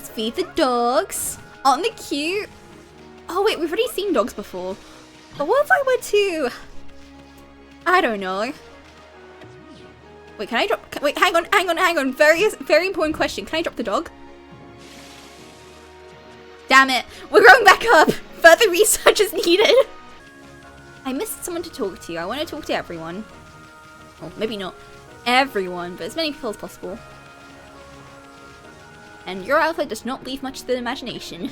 Let's feed the dogs. Aren't they cute? Oh wait, we've already seen dogs before. But what if I were to... I don't know. Wait, can I drop... Wait, hang on. Very important question. Can I drop the dog? Damn it. We're going back up. Further research is needed. I missed someone to talk to. I want to talk to everyone. Well, maybe not everyone, but as many people as possible. And your outfit does not leave much to the imagination.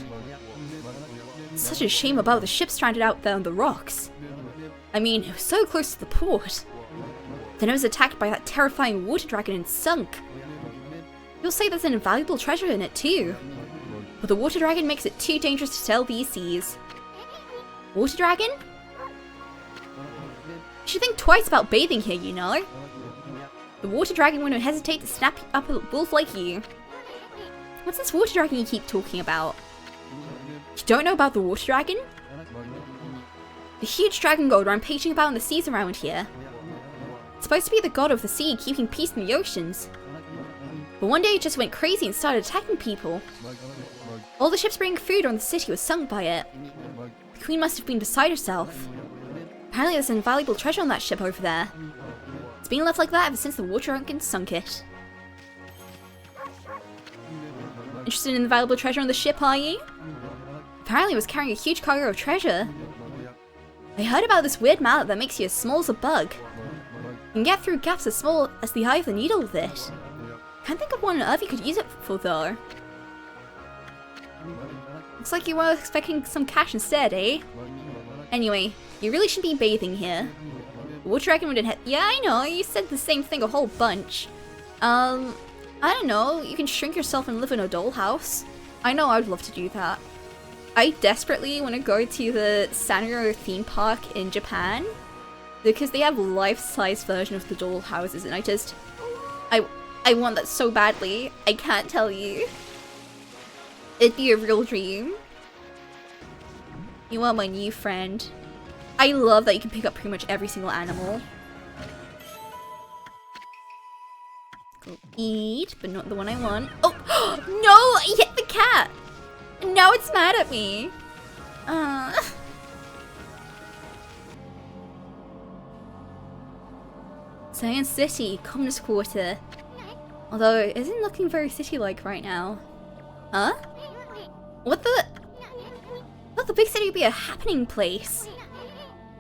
It's such a shame about the ship stranded out there on the rocks. I mean, it was so close to the port. Then it was attacked by that terrifying water dragon and sunk. You'll say there's an invaluable treasure in it too. But the water dragon makes it too dangerous to sail these seas. Water dragon? You should think twice about bathing here, you know. The water dragon wouldn't hesitate to snap up a wolf like you. What's this water dragon you keep talking about? You don't know about the water dragon? The huge dragon god rampaging about in the seas around here. It's supposed to be the god of the sea, keeping peace in the oceans. But one day it just went crazy and started attacking people. All the ships bringing food around the city was sunk by it. The queen must have been beside herself. Apparently there's an invaluable treasure on that ship over there. It's been left like that ever since the water dragon sunk it. Interested in the valuable treasure on the ship, are you? Apparently it was carrying a huge cargo of treasure. I heard about this weird mallet that makes you as small as a bug. You can get through gaps as small as the eye of the needle with it. Can't think of what on earth you could use it for though. Looks like you were expecting some cash instead, eh? Anyway, you really shouldn't be bathing here. The water dragon wouldn't yeah, I know, you said the same thing a whole bunch. I don't know, you can shrink yourself and live in a dollhouse. I know I'd love to do that. I desperately want to go to the Sanrio theme park in Japan because they have life-size version of the doll houses, and I want that so badly. I can't tell you. It'd be a real dream. You are my new friend. I love that you can pick up pretty much every single animal. Go eat, but not the one I want. Oh no! I hit the cat. Now it's mad at me. Science City, Communist Quarter. Although, it isn't looking very city-like right now. Huh? What the? I thought the big city would be a happening place.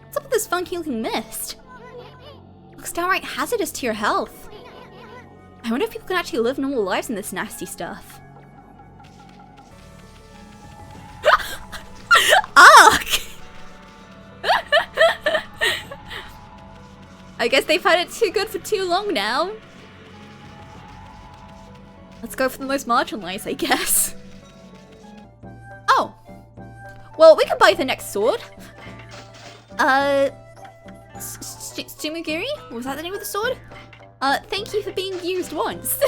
What's up with this funky-looking mist? Looks downright hazardous to your health. I wonder if people can actually live normal lives in this nasty stuff. Ark! I guess they've had it too good for too long now. Let's go for the most marginalized, I guess. Oh. Well, we can buy the next sword. Sumigiri? Was that the name of the sword? Thank you for being used once.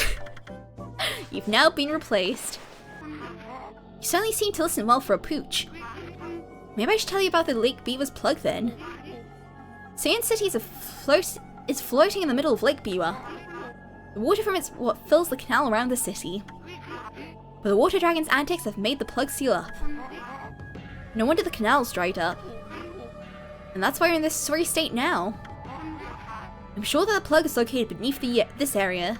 You've now been replaced. You certainly seem to listen well for a pooch. Maybe I should tell you about the Lake Biwa's plug then. Sand City is floating in the middle of Lake Biwa. The water from it's what fills the canal around the city. But the water dragon's antics have made the plug seal up. No wonder the canal's dried up. And that's why you're in this sorry state now. I'm sure that the plug is located beneath this area.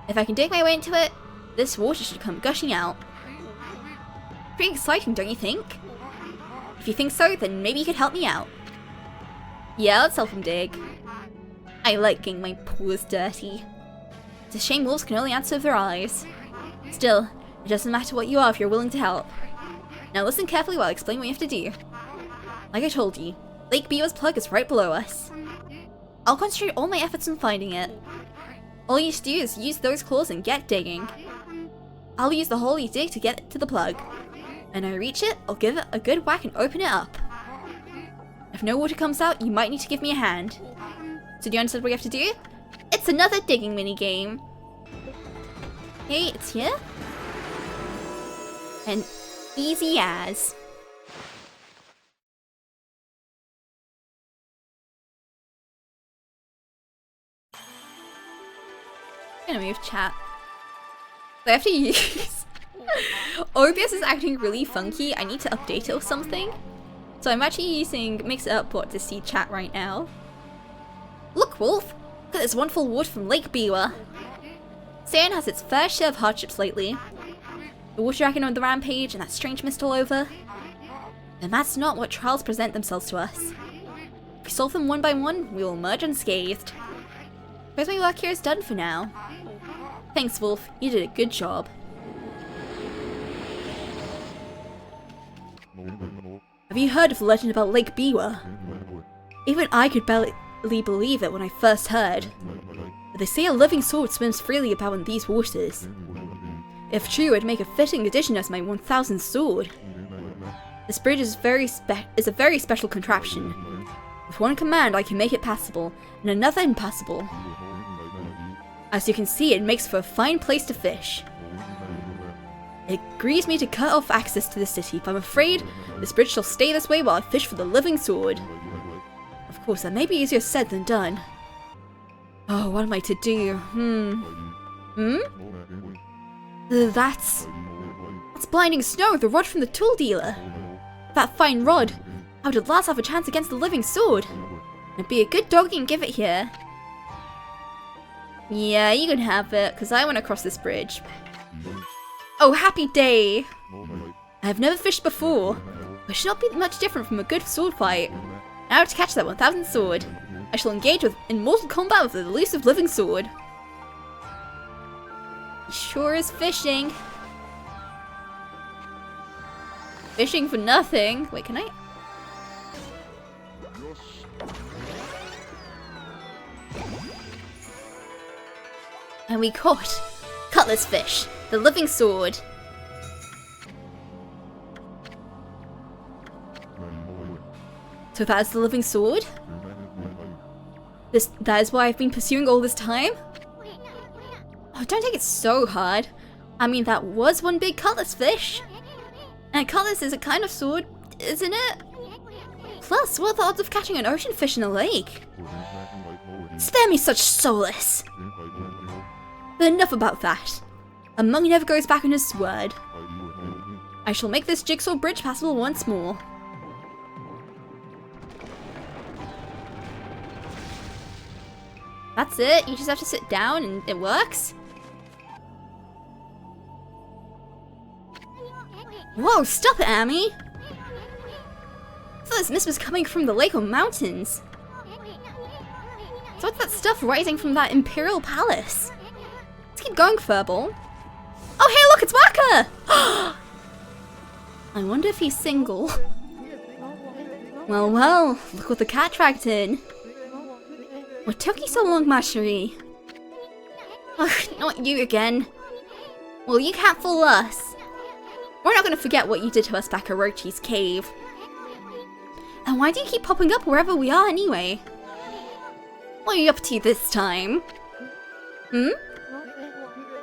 If I can dig my way into it, this water should come gushing out. Pretty exciting, don't you think? If you think so, then maybe you could help me out. Yeah, let's help him dig. I like getting my paws dirty. It's a shame wolves can only answer with their eyes. Still, it doesn't matter what you are if you're willing to help. Now listen carefully while I explain what you have to do. Like I told you, Lake Biwa's plug is right below us. I'll concentrate all my efforts on finding it. All you need to do is use those claws and get digging. I'll use the hole you dig to get to the plug. When I reach it, I'll give it a good whack and open it up. If no water comes out, you might need to give me a hand. So do you understand what you have to do? It's another digging minigame. Hey, it's here. And easy as. I'm gonna move chat. I have to use... OBS is acting really funky. I need to update it or something. So I'm actually using Mix It Up bot to see chat right now. Look, Wolf! Look at this wonderful water from Lake Biwa. Saiyan has its fair share of hardships lately. The water dragon on the rampage and that strange mist all over. And that's not what trials present themselves to us. If we solve them one by one, we will emerge unscathed. Suppose my work here is done for now. Thanks, Wolf. You did a good job. Have you heard of the legend about Lake Biwa? Even I could barely believe it when I first heard. But they say a living sword swims freely about in these waters. If true, it would make a fitting addition as my 1000th sword. This bridge is a very special contraption. With one command, I can make it passable, and another impassable. As you can see, it makes for a fine place to fish. It grieves me to cut off access to the city, but I'm afraid this bridge shall stay this way while I fish for the living sword. Of course, that may be easier said than done. Oh, what am I to do? That's blinding snow, the rod from the tool dealer. That fine rod. I would at last have a chance against the living sword. And be a good doggy and give it here. Yeah, you can have it, because I want to cross this bridge. Oh, happy day! I have never fished before, but it should not be much different from a good sword fight. Now to catch that 1000th sword, I shall engage in mortal combat with the elusive living sword. He sure is fishing. Fishing for nothing. Wait, can I? And we caught Cutlass Fish, the living sword. So that is the living sword? That is why I've been pursuing all this time? Oh, don't take it so hard. I mean, that was one big cutlass fish. And cutlass is a kind of sword, isn't it? Plus, what are the odds of catching an ocean fish in a lake? Spare me such solace! But enough about that. A monk never goes back on his word. I shall make this jigsaw bridge passable once more. That's it? You just have to sit down and it works? Whoa, stop it, Amy! I thought this mist was coming from the lake or mountains. So what's that stuff rising from that Imperial Palace? Let's keep going, Furball. Oh hey, look, it's Waka! I wonder if he's single. Well, well, look what the cat dragged in. What took you so long, Mashiri? Ugh, not you again. Well, you can't fool us. We're not gonna forget what you did to us back at Orochi's cave. And why do you keep popping up wherever we are anyway? What are you up to this time?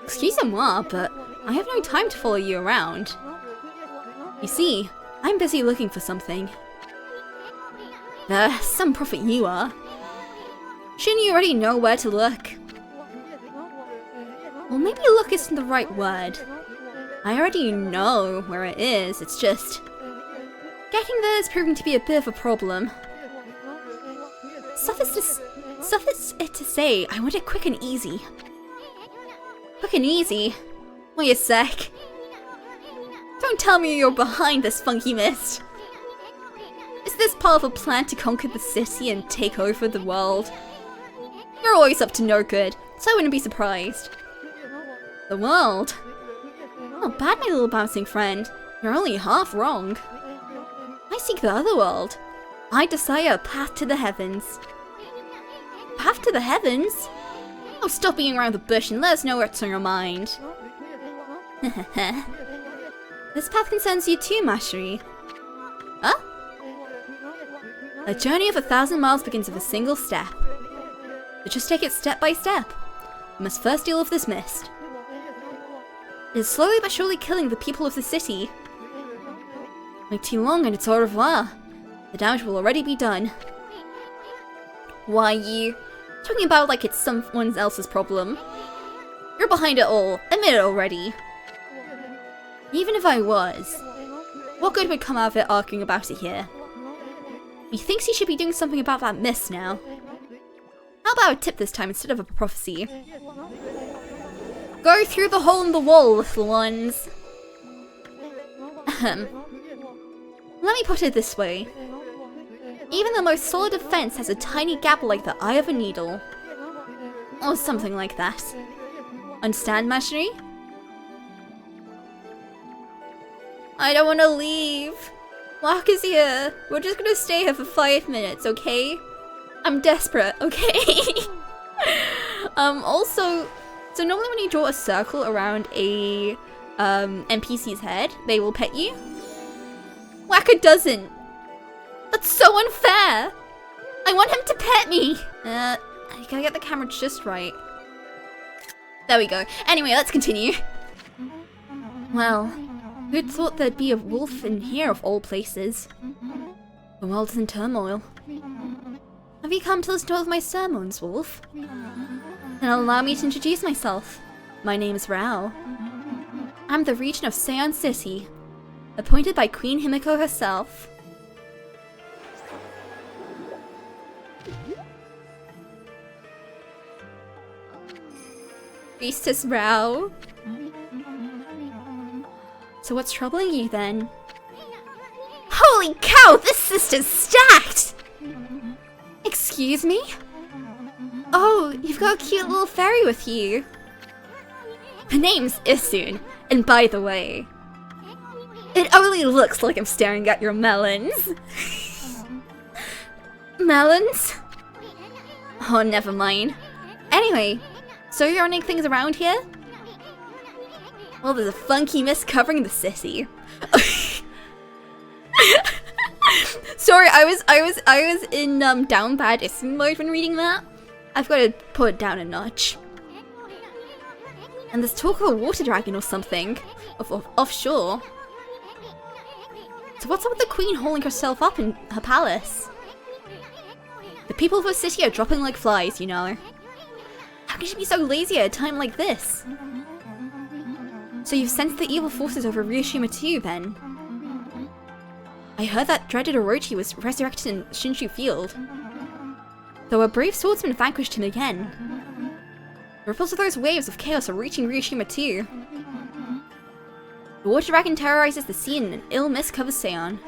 Excuse-moi, but I have no time to follow you around. You see, I'm busy looking for something. Some prophet you are. Shouldn't you already know where to look? Well, maybe look isn't the right word. I already know where it is, it's just... getting there is proving to be a bit of a problem. Suffice it to say, I want it quick and easy. Quick and easy? Wait a sec. Don't tell me you're behind this funky mist. Is this part of a plan to conquer the city and take over the world? You're always up to no good, so I wouldn't be surprised. The world? Not bad, my little bouncing friend. You're only half wrong. I seek the other world. I desire a path to the heavens. Path to the heavens? Oh, stop being around the bush and let us know what's on your mind. This path concerns you too, Mashiri. Huh? A journey of 1,000 miles begins with a single step. But just take it step by step. You must first deal with this mist. It is slowly but surely killing the people of the city. Wait too long and it's au revoir. The damage will already be done. Why, you talking about like it's someone else's problem? You're behind it all. Admit it already. Even if I was, what good would come out of it arguing about it here? He thinks he should be doing something about that mist now. How about a tip this time instead of a prophecy? Go through the hole in the wall, little ones. Let me put it this way. Even the most solid defense has a tiny gap like the eye of a needle. Or something like that. Understand, Machinery? I don't want to leave. Mark is here. We're just gonna stay here for 5 minutes, okay? I'm desperate, okay? Also, so normally when you draw a circle around a NPC's head, they will pet you. Whacker doesn't. That's so unfair. I want him to pet me. I gotta get the camera just right. There we go. Anyway, let's continue. Well, who'd thought there'd be a wolf in here of all places? The world is in turmoil. Have you come to listen to all of my sermons, Wolf? Then allow me to introduce myself. My name is Rao. I'm the regent of Seon City, appointed by Queen Himiko herself. Priestess Rao. So what's troubling you then? Holy cow, this sister's stacked! Excuse me? Oh, you've got a cute little fairy with you. Her name's Isun, and by the way, it only looks like I'm staring at your melons. Melons? Oh, never mind. Anyway, so you're running things around here? Well, there's a funky mist covering the city. Sorry, I was in down bad Isun mode when reading that. I've got to put it down a notch. And there's talk of a water dragon or something offshore. So what's up with the queen holding herself up in her palace? The people of her city are dropping like flies, you know. How can she be so lazy at a time like this? So you've sensed the evil forces over Ryushima too, then? I heard that dreaded Orochi was resurrected in Shinshu Field, though a brave swordsman vanquished him again. The ripples of those waves of chaos are reaching Ryushima too. The water dragon terrorizes the sea and an ill mist covers Seon.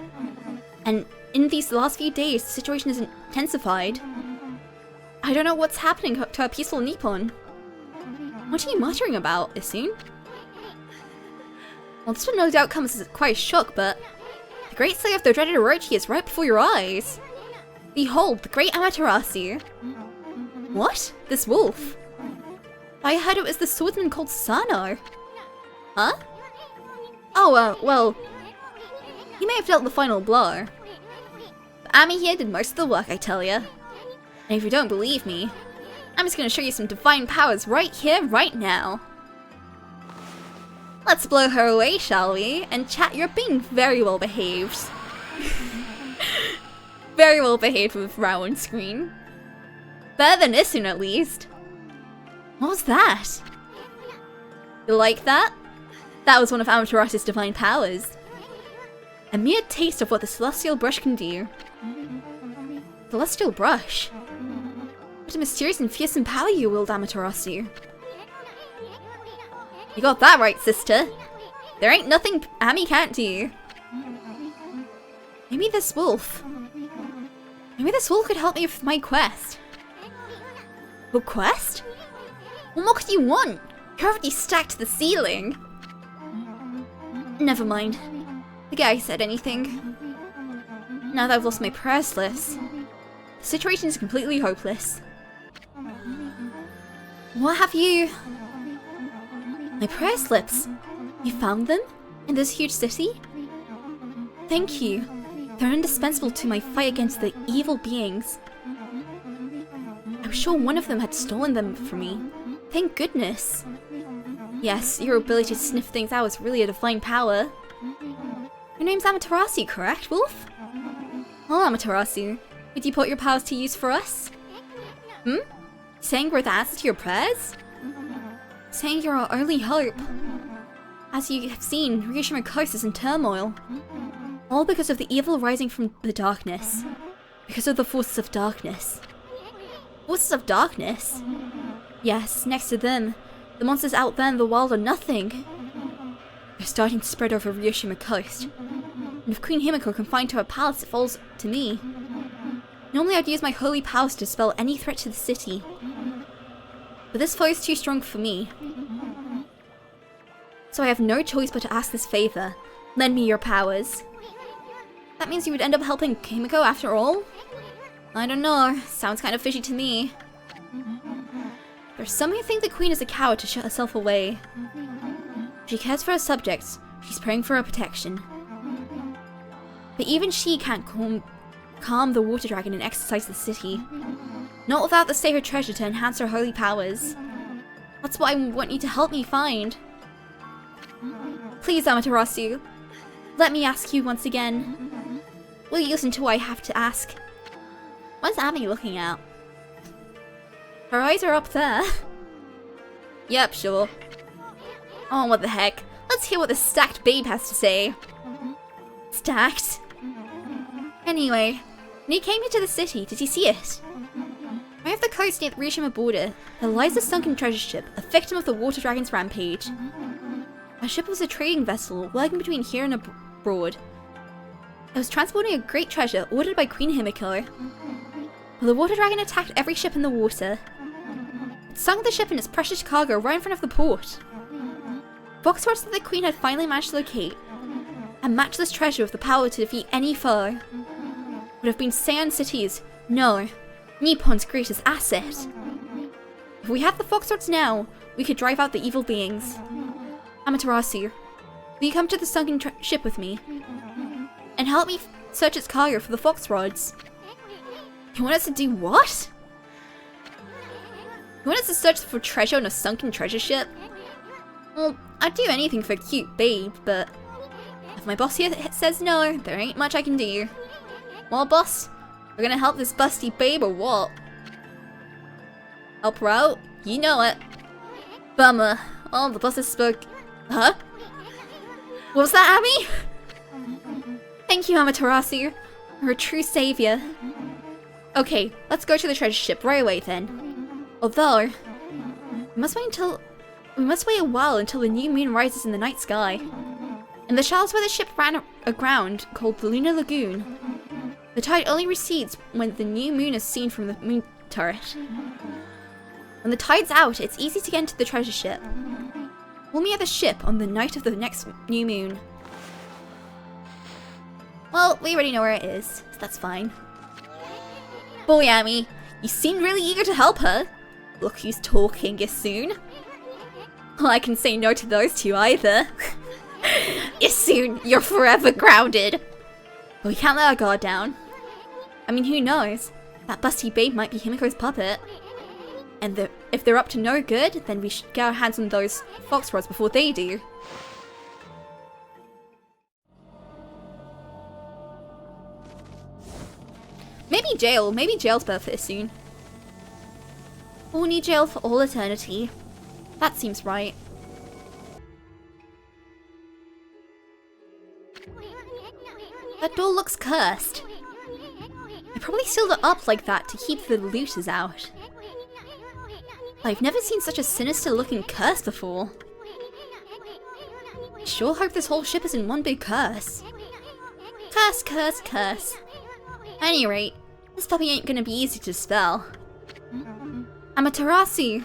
And in these last few days, the situation has intensified. I don't know what's happening to our peaceful Nippon. What are you muttering about, Isun? Well, this would no doubt come as quite a shock, but the great slayer of the dreaded Orochi is right before your eyes. Behold, the great Amaterasu. What? This wolf? I heard it was the swordsman called Sano. Huh? Oh, well, he may have dealt the final blow. But Ami here did most of the work, I tell ya. And if you don't believe me, I'm just gonna show you some divine powers right here, right now. Let's blow her away, shall we? And chat, you're being very well behaved. Very well behaved with Rao on screen. Better than Isun, at least. What was that? You like that? That was one of Amaterasu's divine powers. A mere taste of what the Celestial Brush can do. Celestial Brush? What a mysterious and fearsome power you wield, Amaterasu. You got that right, sister. There ain't nothing Ami can't do. Maybe this wolf could help me with my quest. Your quest? What more could you want? You're already stacked to the ceiling. Never mind. Forget I said anything. Now that I've lost my prayer slips, the situation is completely hopeless. What have you... My prayer slips? You found them? In this huge city? Thank you. They're indispensable to my fight against the evil beings. I was sure one of them had stolen them from me. Thank goodness. Yes, your ability to sniff things out is really a divine power. Your name's Amaterasu, correct, Wolf? Well, Amaterasu, would you put your powers to use for us? Saying we're the answer to your prayers? saying you're our only hope. As you have seen, Ryushima Coast is in turmoil. All because of the evil rising from the darkness. Because of the forces of darkness. Forces of darkness? Yes, next to them. The monsters out there in the wild are nothing. They're starting to spread over Ryushima Coast. And if Queen Himiko confined to her palace, it falls to me. Normally I'd use my holy powers to dispel any threat to the city. But this foe is too strong for me. So I have no choice but to ask this favor. Lend me your powers. That means you would end up helping Himiko after all? I don't know. Sounds kind of fishy to me. There's some who think the queen is a coward to shut herself away. She cares for her subjects. She's praying for her protection. But even she can't calm the water dragon and exorcise the city. Not without the sacred treasure to enhance her holy powers. That's what I want you to help me find. Please, Amaterasu. Let me ask you once again. Will you listen to what I have to ask? What's Ami looking at? Her eyes are up there. Yep, sure. Oh, what the heck. Let's hear what the stacked babe has to say. Stacked? Anyway, when he came into the city, did you see it? Right off the coast near the Ryushima border, there lies a sunken treasure ship, a victim of the water dragon's rampage. Our ship was a trading vessel, working between here and abroad. It was transporting a great treasure ordered by Queen Himiko. Well, the water dragon attacked every ship in the water. It sunk the ship and its precious cargo right in front of the port. Foxtrots that the queen had finally managed to locate, and match this treasure with the power to defeat any foe, would have been Seion City's, no, Nippon's greatest asset. If we had the Foxtrots now, we could drive out the evil beings. Amaterasu, will you come to the sunken ship with me? And help me search its cargo for the fox rods. You want us to do what? You want us to search for treasure on a sunken treasure ship? Well, I'd do anything for a cute babe, but if my boss here says no, there ain't much I can do. Well, boss, we're gonna help this busty babe or what? Help her out? You know it. Bummer. Oh, the boss has spoke. Huh? What was that, Ami? Thank you, Amaterasu. You're a true savior. Okay, let's go to the treasure ship right away then. Although, we must wait a while until the new moon rises in the night sky. In the shallows where the ship ran aground, called the Lunar Lagoon, the tide only recedes when the new moon is seen from the moon turret. When the tide's out, it's easy to get into the treasure ship. We'll meet at the ship on the night of the next new moon. Well, we already know where it is, so that's fine. Boy, Ami, you seem really eager to help her. Look who's talking, Yasoon. Well, I can say no to those two either. Yasoon, you're forever grounded. But we can't let our guard down. I mean, who knows? That busty babe might be Himiko's puppet. And if they're up to no good, then we should get our hands on those fox rods before they do. Maybe jail's better for soon. We'll need jail for all eternity. That seems right. That door looks cursed. They probably sealed it up like that to keep the looters out. I've never seen such a sinister looking curse before. I sure hope this whole ship isn't one big curse. Curse, curse, curse. At any rate, this puppy ain't gonna be easy to spell. Amaterasu!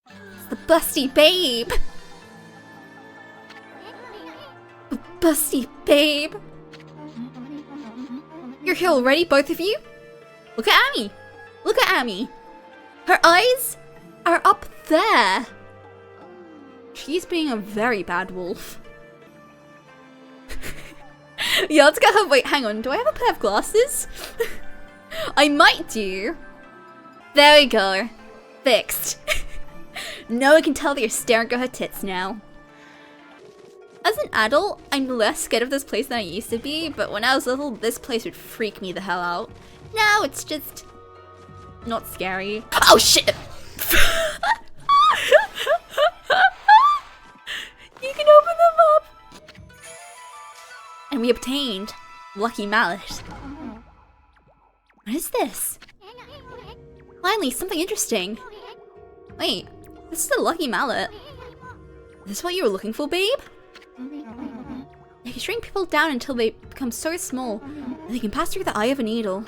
It's the busty babe! The busty babe! You're here already, both of you? Look at Ami! Look at Ami! Her eyes are up there! She's being a very bad wolf. Yeah, let's get her. Wait, hang on. Do I have a pair of glasses? I might do. There we go. Fixed. No one can tell that you're staring at her tits now. As an adult, I'm less scared of this place than I used to be, but when I was little, this place would freak me the hell out. Now it's just not scary. Oh shit! You can open them up! And we obtained Lucky Mallet. What is this? Finally, something interesting. Wait, this is a Lucky Mallet. Is this what you were looking for, babe? They can shrink people down until they become so small that they can pass through the eye of a needle.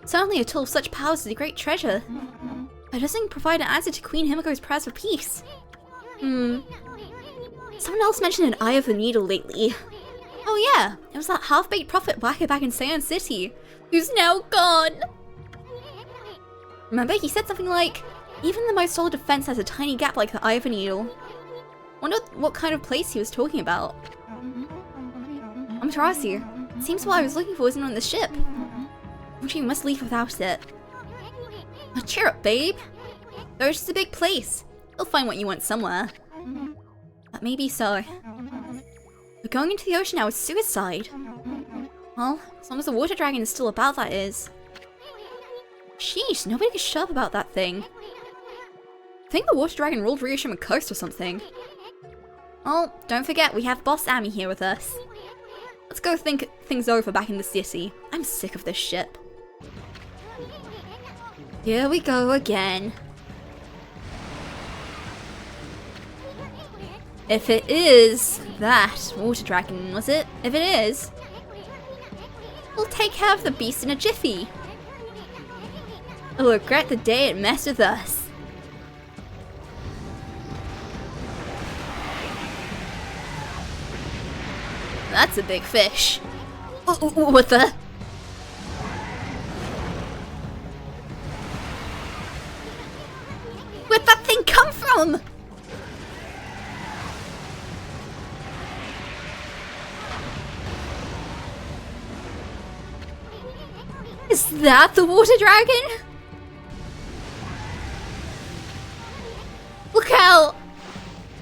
Certainly a tool of such powers is a great treasure. But it doesn't provide an answer to Queen Himiko's prayers for peace. Someone else mentioned an eye of the needle lately. Oh yeah, it was that half-baked prophet whacker back in Seion City, who's now gone. Remember, he said something like, even the most solid defense has a tiny gap like the eye of a needle. Wonder what kind of place he was talking about. Amaterasu, it seems what I was looking for isn't on the ship. Which we must leave without it. Now cheer up, babe. The ocean's a big place. You'll find what you want somewhere. That may be so. But going into the ocean now is suicide. Well, as long as the water dragon is still about, that is. Sheesh, nobody can shut up about that thing. I think the water dragon ruled Ryushima Coast or something. Well, don't forget we have Boss Ami here with us. Let's go think things over back in the city. I'm sick of this ship. Here we go again. If it is that water dragon, was it? If it is, we'll take care of the beast in a jiffy. It'll regret the day it messed with us. That's a big fish. What the? Where'd that thing come from? Is that the water dragon? Look out!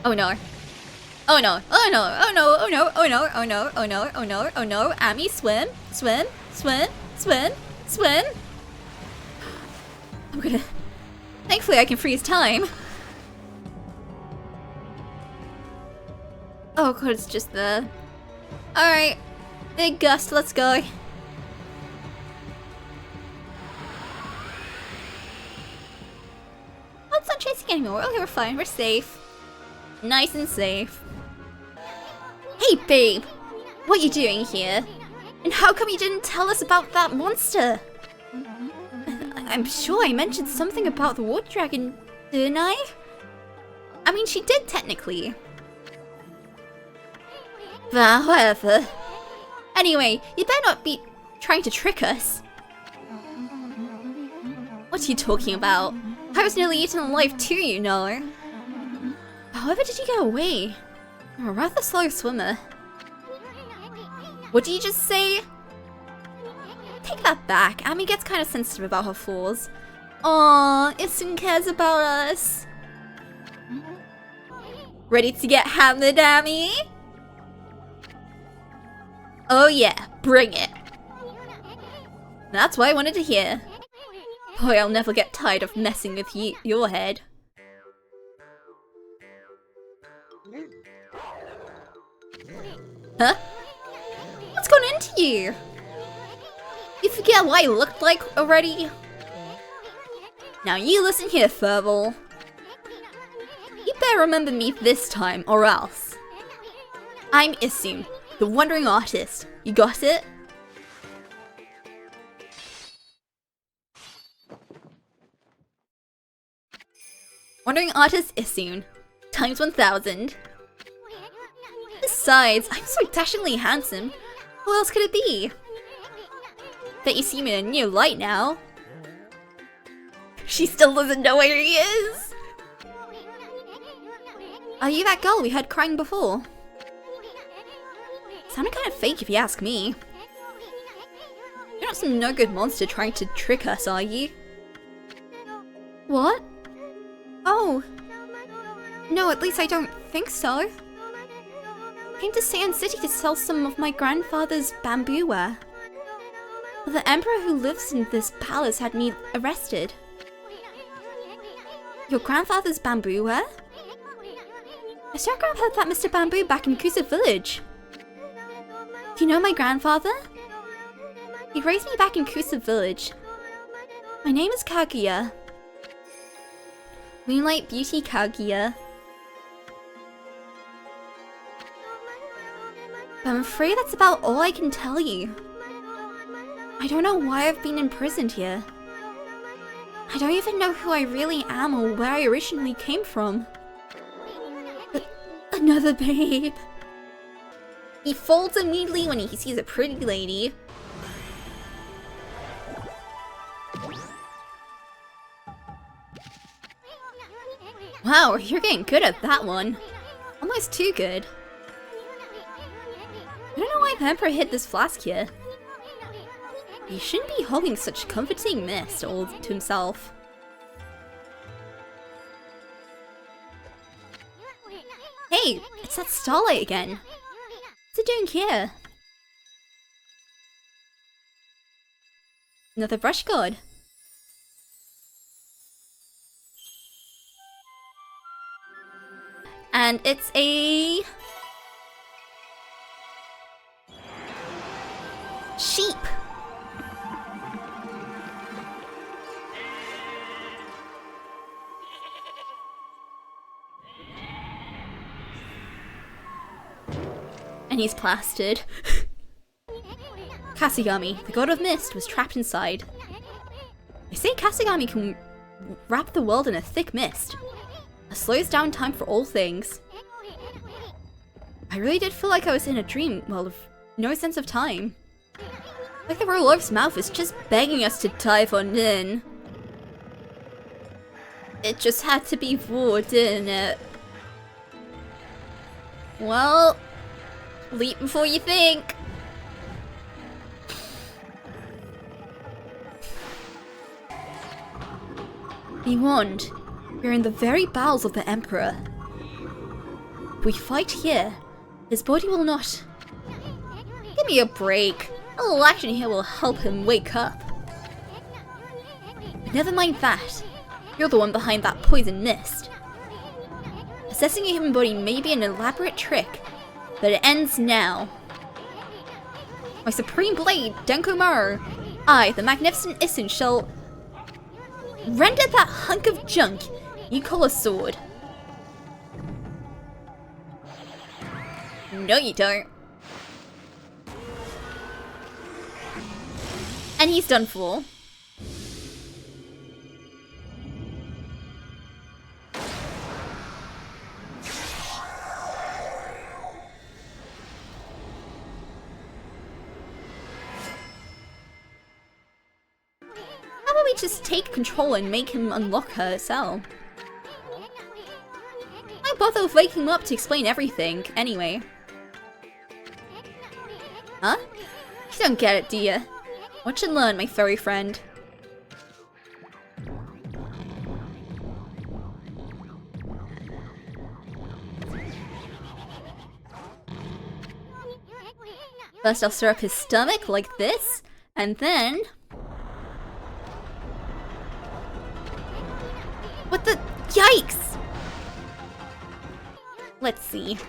Oh no. Oh no, oh no, oh no, oh no, oh no, oh no, oh no, oh no, oh no, Ami, swim, swim, swim, swim, swim. I'm gonna... Thankfully I can freeze time. Oh god, it's just there. Alright, big gust, let's go. Oh, it's not chasing anymore. Okay, we're fine, we're safe. Nice and safe. Hey babe, what are you doing here? And how come you didn't tell us about that monster? I'm sure I mentioned something about the water dragon, didn't I? I mean, she did technically. But whatever. Anyway, you better not be trying to trick us. What are you talking about? I was nearly eaten alive too, you know. However did you get away? You're a rather slow swimmer. What did you just say? Take that back. Ami gets kind of sensitive about her flaws. Aww, Isun cares about us. Ready to get hammered, Ami? Oh yeah, bring it. That's what I wanted to hear. Boy, I'll never get tired of messing with your head. Huh? What's gone into you? You forget what I looked like already? Now you listen here, Furball. You better remember me this time, or else. I'm Isun, the Wandering Artist. You got it? Wandering Artist Isun, times 1000. Besides, I'm so dashingly handsome. Who else could it be? Bet you see me in a new light now. She still doesn't know where he is. Are you that girl we heard crying before? Sounded kind of fake if you ask me. You're not some no-good monster trying to trick us, are you? What? Oh. No, at least I don't think so. Came to Seion City to sell some of my grandfather's bamboo ware. But the emperor who lives in this palace had me arrested. Your grandfather's bamboo ware? I saw Grandpa Mr. Bamboo back in Kusa village. Do you know my grandfather? He raised me back in Kusa village. My name is Kaguya. Moonlight Beauty Kaguya. But I'm afraid that's about all I can tell you. I don't know why I've been imprisoned here. I don't even know who I really am or where I originally came from. Another babe. He folds immediately when he sees a pretty lady. Wow, you're getting good at that one. Almost too good. I don't know why the Emperor hid this flask here. He shouldn't be holding such comforting mist all to himself. Hey, it's that Starlight again. What's it doing here? Another brush guard. And it's a... sheep. And he's plastered. Kasugami, the god of mist, was trapped inside. They say Kasugami can wrap the world in a thick mist. It slows down time for all things. I really did feel like I was in a dream, well, with no sense of time. Like the royal oaf's mouth is just begging us to dive on in. It just had to be war, didn't it? Well, leap before you think. Be warned, we're in the very bowels of the Emperor. If we fight here, his body will not... Give me a break. A little action here will help him wake up. But never mind that. You're the one behind that poison mist. Possessing a human body may be an elaborate trick, but it ends now. My supreme blade, Denkomaru, I, the magnificent Isun, shall render that hunk of junk you call a sword. No, you don't. And he's done for. How about we just take control and make him unlock her cell? Why bother with waking him up to explain everything, anyway? Huh? You don't get it, do you? Watch and learn, my furry friend. First I'll stir up his stomach like this, and then... What the... Yikes! Let's see.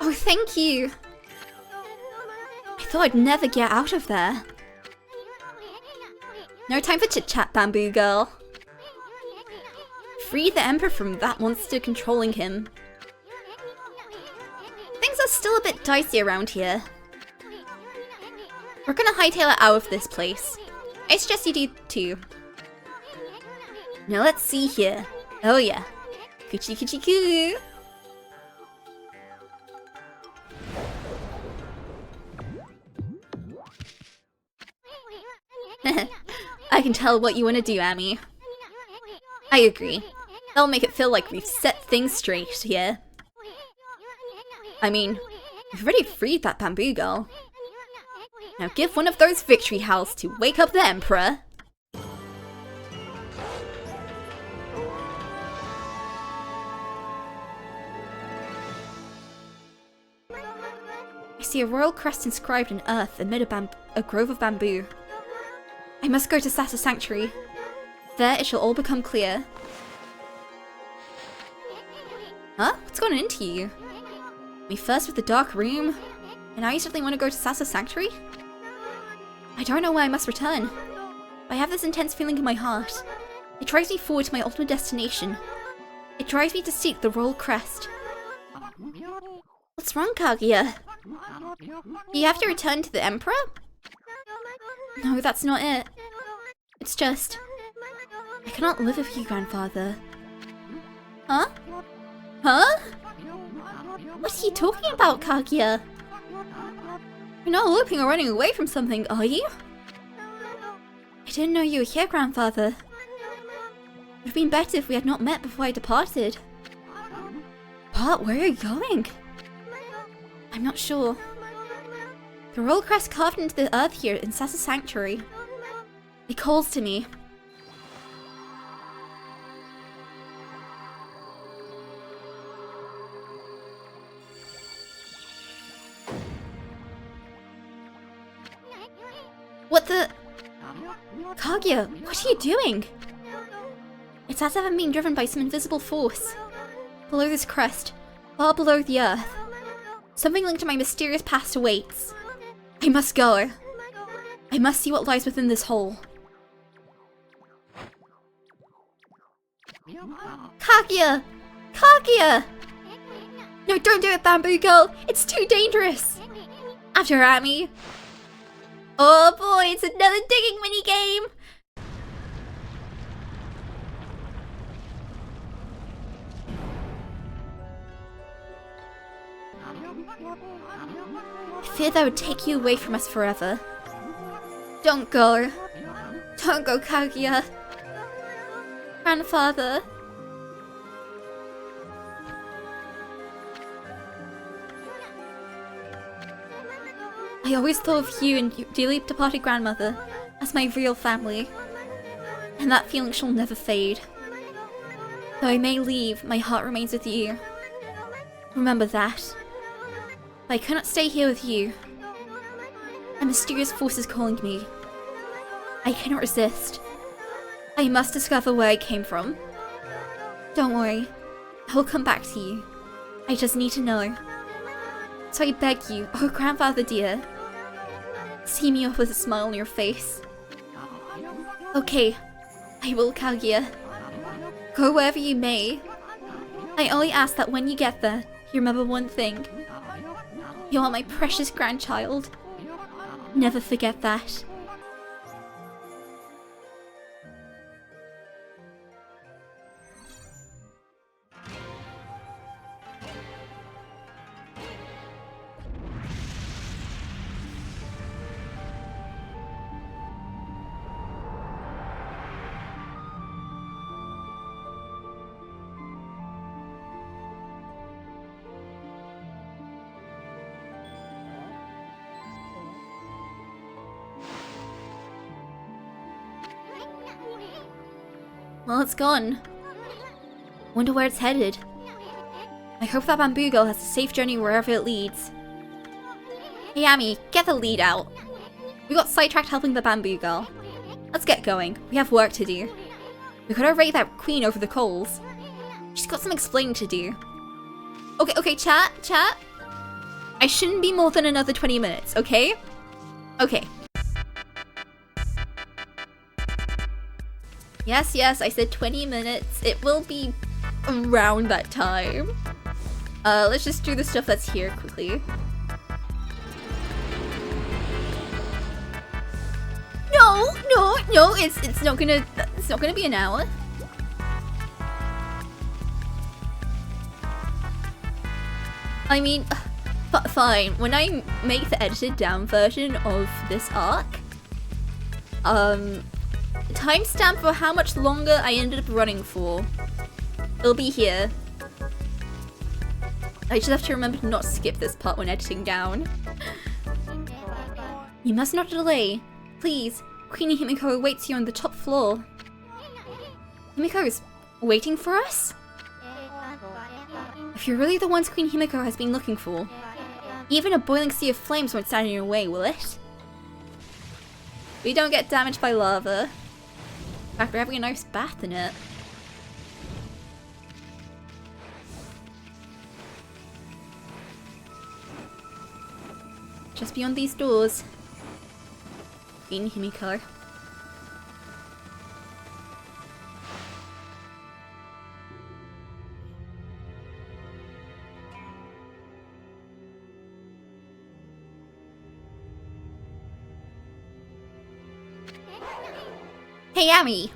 Oh, thank you! I thought I'd never get out of there. No time for chit-chat, Bamboo Girl. Free the Emperor from that monster controlling him. Things are still a bit dicey around here. We're gonna hightail it out of this place. I suggest you do too. Now let's see here. Oh yeah. Coochie coochie coo! I can tell what you want to do, Amy. I agree. That'll make it feel like we've set things straight here. I mean, we've already freed that Bamboo Girl. Now give one of those victory howls to wake up the Emperor. I see a royal crest inscribed in earth amid a grove of bamboo. I must go to Sasa Sanctuary. There it shall all become clear. Huh? What's going into you? Me first with the dark room, and now you suddenly want to go to Sasa Sanctuary? I don't know where I must return. I have this intense feeling in my heart. It drives me forward to my ultimate destination. It drives me to seek the royal crest. What's wrong, Kaguya? You have to return to the Emperor? No, that's not it. It's just... I cannot live with you, grandfather. Huh? Huh? What are you talking about, Kaguya? You're not looping or running away from something, are you? I didn't know you were here, grandfather. It would have been better if we had not met before I departed. But where are you going? I'm not sure. The royal crest carved into the earth here in Sasa Sanctuary. It calls to me. What the... Kaguya, what are you doing? It's as if I'm being driven by some invisible force. Below this crest, far below the earth, something linked to my mysterious past awaits. I must go. I must see what lies within this hole. Kaguya! Kaguya! No, don't do it, Bamboo Girl! It's too dangerous! After Ami. Oh boy, it's another digging minigame! I fear that would take you away from us forever. Don't go. Don't go, Kaguya. Grandfather. I always thought of you and your dearly departed grandmother as my real family, and that feeling shall never fade. Though I may leave, my heart remains with you. Remember that. But I cannot stay here with you. A mysterious force is calling me. I cannot resist. I must discover where I came from. Don't worry, I will come back to you. I just need to know. So I beg you, oh grandfather dear, see me off with a smile on your face. Okay, I will, Kaguya. Go wherever you may. I only ask that when you get there, you remember one thing. You are my precious grandchild. Never forget that. Well, it's gone. Wonder where it's headed. I hope that Bamboo Girl has a safe journey wherever it leads. Hey Ami, get the lead out. We got sidetracked helping the Bamboo Girl. Let's get going. We have work to do. We gotta rate that queen over the coals. She's got some explaining to do. Okay, chat. I shouldn't be more than another 20 minutes, okay? Okay. Yes, I said 20 minutes. It will be around that time. Let's just do the stuff that's here quickly. No, it's not gonna be an hour. I mean, fine. When I make the edited down version of this arc, timestamp for how much longer I ended up running for, it'll be here. I just have to remember to not skip this part when editing down. You must not delay. Please, Queenie Himiko awaits you on the top floor. Himiko is waiting for us? If you're really the ones Queen Himiko has been looking for, even a boiling sea of flames won't stand in your way, will it? We don't get damaged by lava. In fact, we're having a nice bath in it. Just beyond these doors. Queen Himiko. Hey, Ami!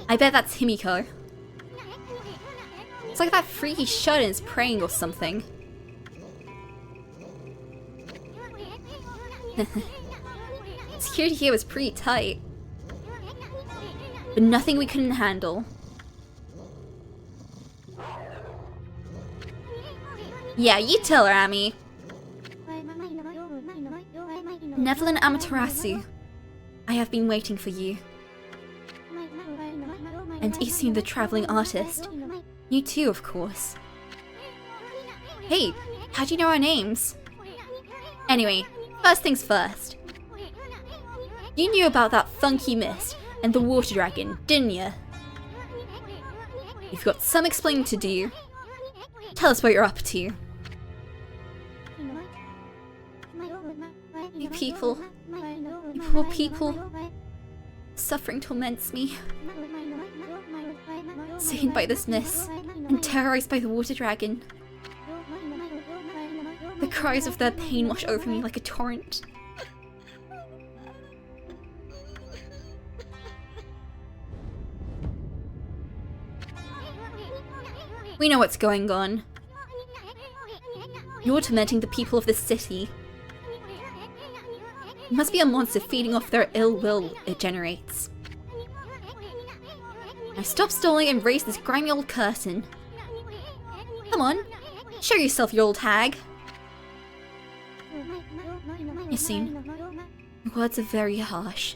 I bet that's Himiko. It's like that freaky shut-in is praying or something. Security here was pretty tight. But nothing we couldn't handle. Yeah, you tell her, Ami. Nevelin Amaterasu. I have been waiting for you. And Isun the traveling artist. You too, of course. Hey, how'd you know our names? Anyway, first things first. You knew about that funky mist and the water dragon, didn't you? You've got some explaining to do. Tell us what you're up to. You people, you poor people, suffering torments me. Seen by this mist and terrorized by the water dragon. The cries of their pain wash over me like a torrent. We know what's going on. You're tormenting the people of this city. It must be a monster feeding off their ill will it generates. Now stop stalling and raise this grimy old curtain. Come on, show yourself, you old hag. Isun, your words are very harsh.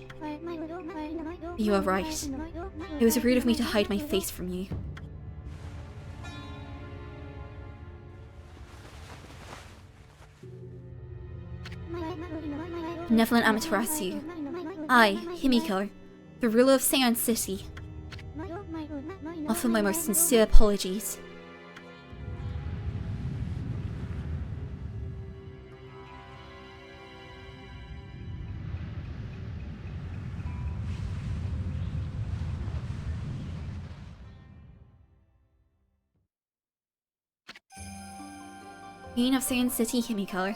You are right. It was rude of me to hide my face from you. Nevelin Amaterasu. I, Himiko, the ruler of Seion City, offer my most sincere apologies. Queen of Seion City, Himiko.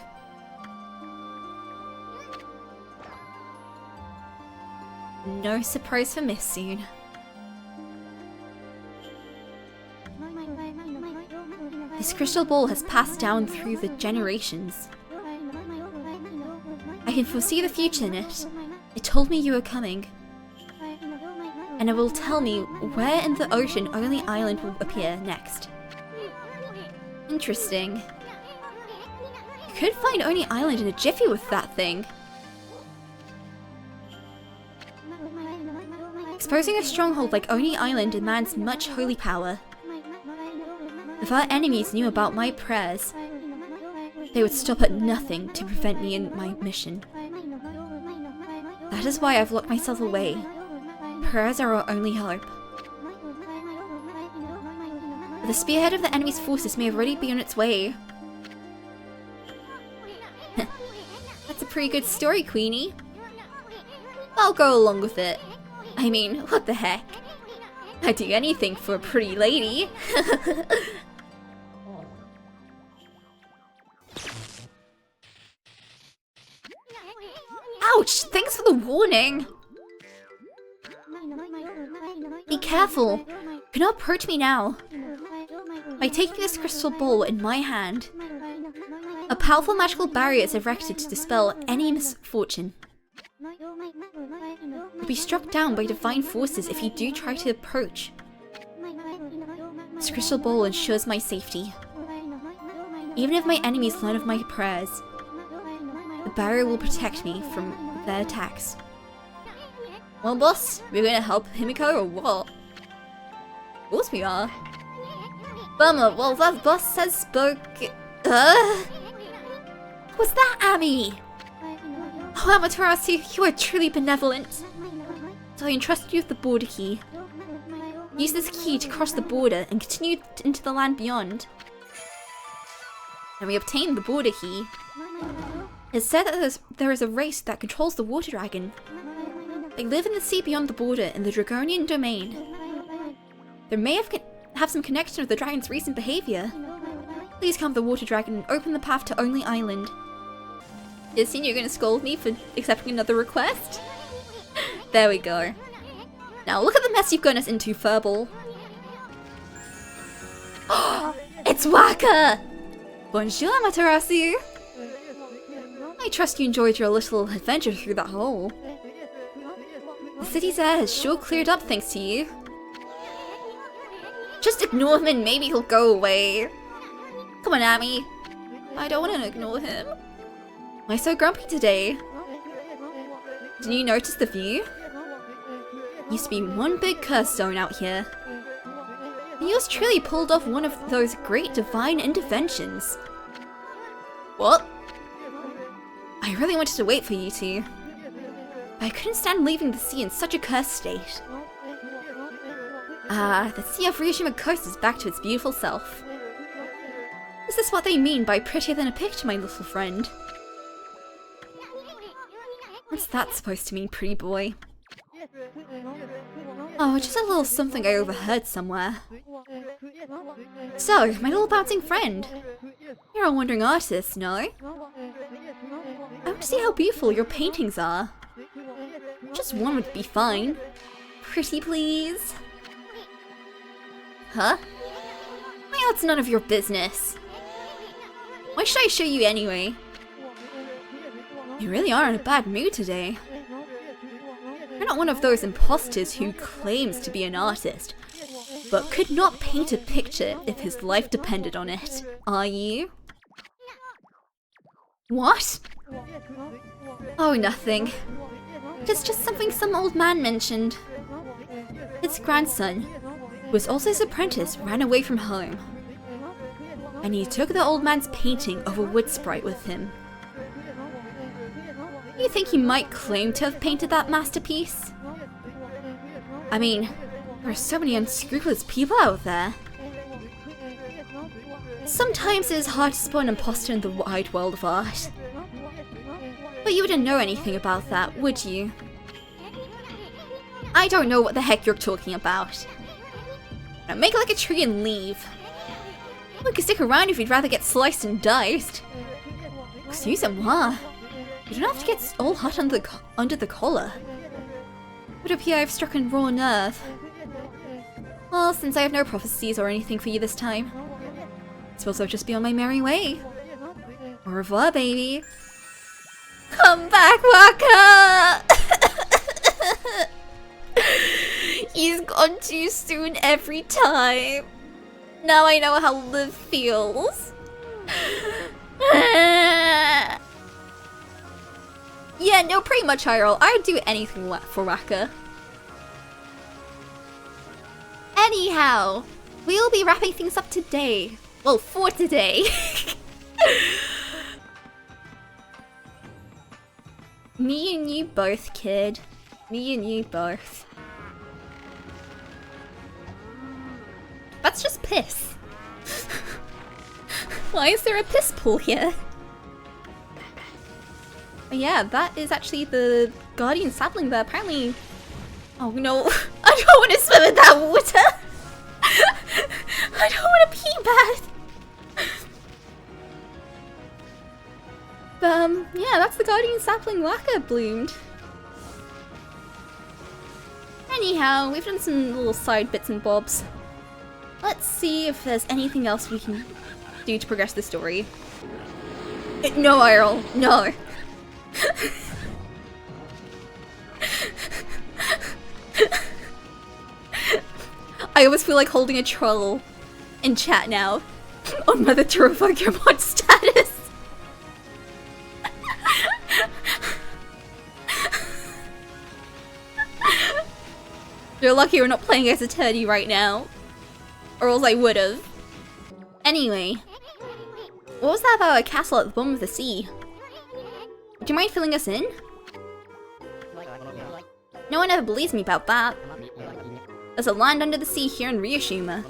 No surprise for Miss soon. This crystal ball has passed down through the generations. I can foresee the future in it. It told me you were coming. And it will tell me where in the ocean Only Island will appear next. Interesting. You could find Only Island in a jiffy with that thing. Exposing a stronghold like Oni Island demands much holy power. If our enemies knew about my prayers, they would stop at nothing to prevent me in my mission. That is why I've locked myself away. Prayers are our only hope. The spearhead of the enemy's forces may have already been on its way. That's a pretty good story, Queenie. I'll go along with it. I mean, what the heck? I'd do anything for a pretty lady. Ouch! Thanks for the warning! Be careful! You cannot approach me now. By taking this crystal ball in my hand, a powerful magical barrier is erected to dispel any misfortune. You'll be struck down by divine forces if you do try to approach. This crystal ball ensures my safety. Even if my enemies learn of my prayers, the barrier will protect me from their attacks. Well, boss, we're gonna help Himiko or what? Of course we are. Bummer, well, that boss says spoke. Was that Ami? Oh, Amaterasu, you are truly benevolent. So I entrust you with the border key. Use this key to cross the border and continue into the land beyond. And we obtain the border key. It's said that there is a race that controls the water dragon. They live in the sea beyond the border in the Dragonian domain. There may have some connection with the dragon's recent behavior. Please calm the water dragon and open the path to Only Island. Is Senior gonna scold me for accepting another request? There we go. Now look at the mess you've gotten us into, Furball. It's Waka! Bonjour, Amaterasu! I trust you enjoyed your little adventure through that hole. The city's air has sure cleared up thanks to you. Just ignore him and maybe he'll go away. Come on, Amy. I don't want to ignore him. Why so grumpy today? Didn't you notice the view? Used to be one big curse zone out here. And yours truly pulled off one of those great divine interventions. What? I really wanted to wait for you two. But I couldn't stand leaving the sea in such a cursed state. The Sea of Ryushima Coast is back to its beautiful self. Is this what they mean by prettier than a picture, my little friend? What's that supposed to mean, pretty boy? Oh, just a little something I overheard somewhere. So, my little bouncing friend. You're a wandering artist, no? I want to see how beautiful your paintings are. Just one would be fine. Pretty, please? Huh? Well, it's none of your business. Why should I show you anyway? You really are in a bad mood today. You're not one of those imposters who claims to be an artist, but could not paint a picture if his life depended on it, are you? What? Oh, nothing. It's just something some old man mentioned. His grandson, who was also his apprentice, ran away from home. And he took the old man's painting of a wood sprite with him. You think he might claim to have painted that masterpiece? I mean, there are so many unscrupulous people out there. Sometimes it is hard to spot an imposter in the wide world of art. But you wouldn't know anything about that, would you? I don't know what the heck you're talking about. Now make like a tree and leave. We could stick around if you'd rather get sliced and diced. Excusez-moi. You don't have to get all hot under the collar. It would appear I've struck a raw nerve. Well, since I have no prophecies or anything for you this time, I suppose I'll just be on my merry way. Au revoir, baby. Come back, Waka! He's gone too soon every time. Now I know how Liv feels. Yeah, no, pretty much, IRL. I'd do anything for Waka. Anyhow, we'll be wrapping things up today. Well, for today. Me and you both, kid. Me and you both. That's just piss. Why is there a piss pool here? Oh yeah, that is actually the guardian sapling there, apparently. Oh no, I don't want to swim in that water! I don't want to pee bad! Yeah, that's the guardian sapling Waka bloomed. Anyhow, we've done some little side bits and bobs. Let's see if there's anything else we can do to progress the story. No, Earl, no. I almost feel like holding a troll in chat now on Mother to revoke your mod status. You're lucky we're not playing as Eternity right now, or else I would've. Anyway, what was that about a castle at the bottom of the sea? Would you mind filling us in? No one ever believes me about that. There's a land under the sea here in Ryushima.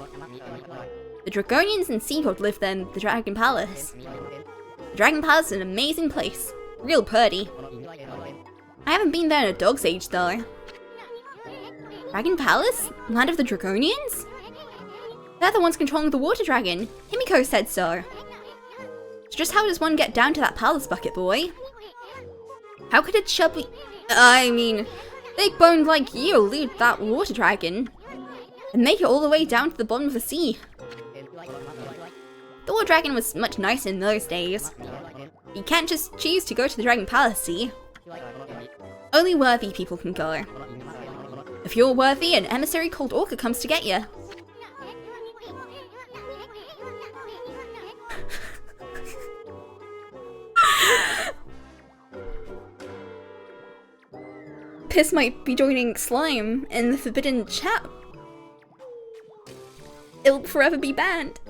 The Dragonians and Sea God live there in the Dragon Palace. The Dragon Palace is an amazing place. Real pretty. I haven't been there in a dog's age though. Dragon Palace? Land of the Dragonians? They're the ones controlling the water dragon. Himiko said so. So just how does one get down to that palace, bucket boy? How could a chubby... big boned like you elude that water dragon and make it all the way down to the bottom of the sea? The water dragon was much nicer in those days. You can't just choose to go to the Dragon Palace, see? Only worthy people can go. If you're worthy, an emissary called Orca comes to get you. Piss might be joining Slime in the forbidden chat. It'll forever be banned.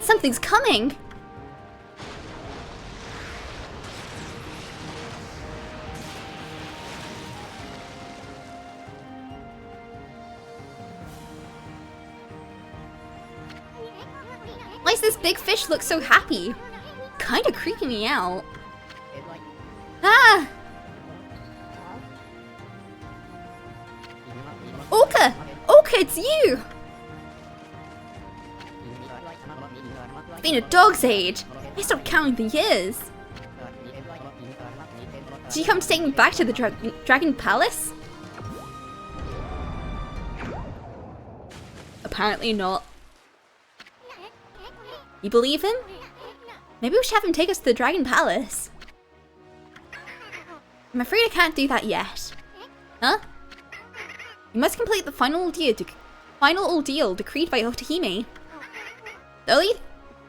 Something's coming! Why does this big fish look so happy? Kinda creeping me out. Ah! Orca! Orca, it's you! It's been a dog's age. I stopped counting the years. Did you come to take me back to the Dragon Palace? Apparently not. You believe him? Maybe we should have him take us to the Dragon Palace. I'm afraid I can't do that yet. Huh? You must complete the final ordeal decreed by Otahime.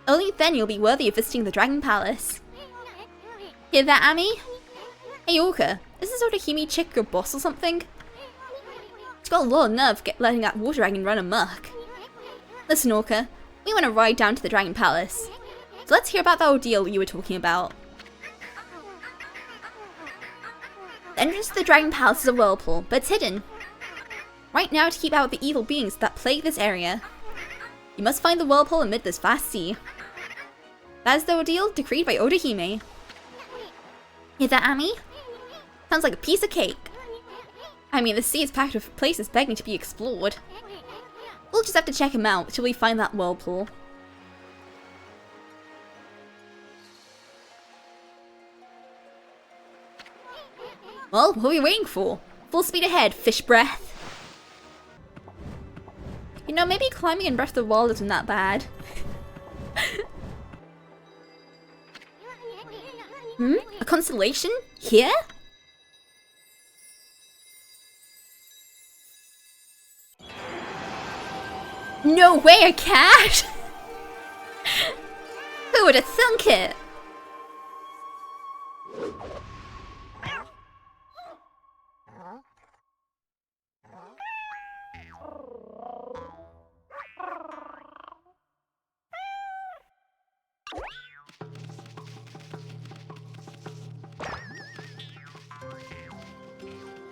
Only then you'll be worthy of visiting the Dragon Palace. Hear that, Ami? Hey Orca, is this Otahime chick your boss or something? She's got a lot of nerve letting that water dragon run amok. Listen Orca, we want to ride down to the Dragon Palace. So let's hear about that ordeal you were talking about. The entrance to the Dragon Palace is a whirlpool, but it's hidden. Right now to keep out the evil beings that plague this area. You must find the whirlpool amid this vast sea. That is the ordeal decreed by Otahime. Hear that, Ami? Sounds like a piece of cake. I mean, the sea is packed with places begging to be explored. We'll just have to check them out till we find that whirlpool. Well, what are we waiting for? Full speed ahead, fish breath. You know, maybe climbing in Breath of the Wild isn't that bad. A constellation? Here? No way, a cat? Who would have thunk it?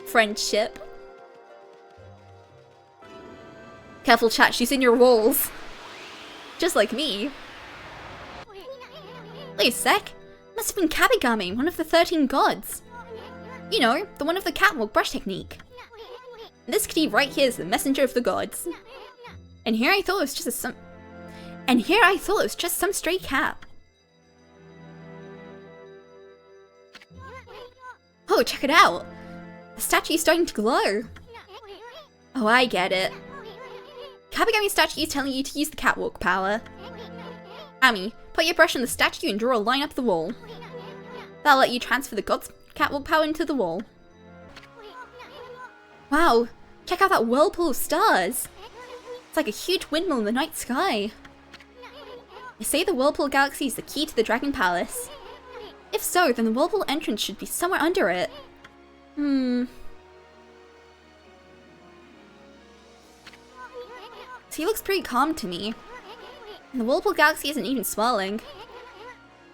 Friendship. Careful chat, she's in your walls. Just like me. Wait a sec. Must have been Kabigami, one of the 13 gods. You know, the one of the catwalk brush technique. And this kitty right here is the messenger of the gods. And here I thought it was just some stray cat. Oh, check it out. The statue is starting to glow. Oh, I get it. Kabigami statue is telling you to use the catwalk power. Ami, put your brush on the statue and draw a line up the wall. That'll let you transfer the god's catwalk power into the wall. Wow, check out that whirlpool of stars. It's like a huge windmill in the night sky. They say the Whirlpool Galaxy is the key to the Dragon Palace. If so, then the Whirlpool entrance should be somewhere under it. So he looks pretty calm to me. And the Whirlpool Galaxy isn't even swirling.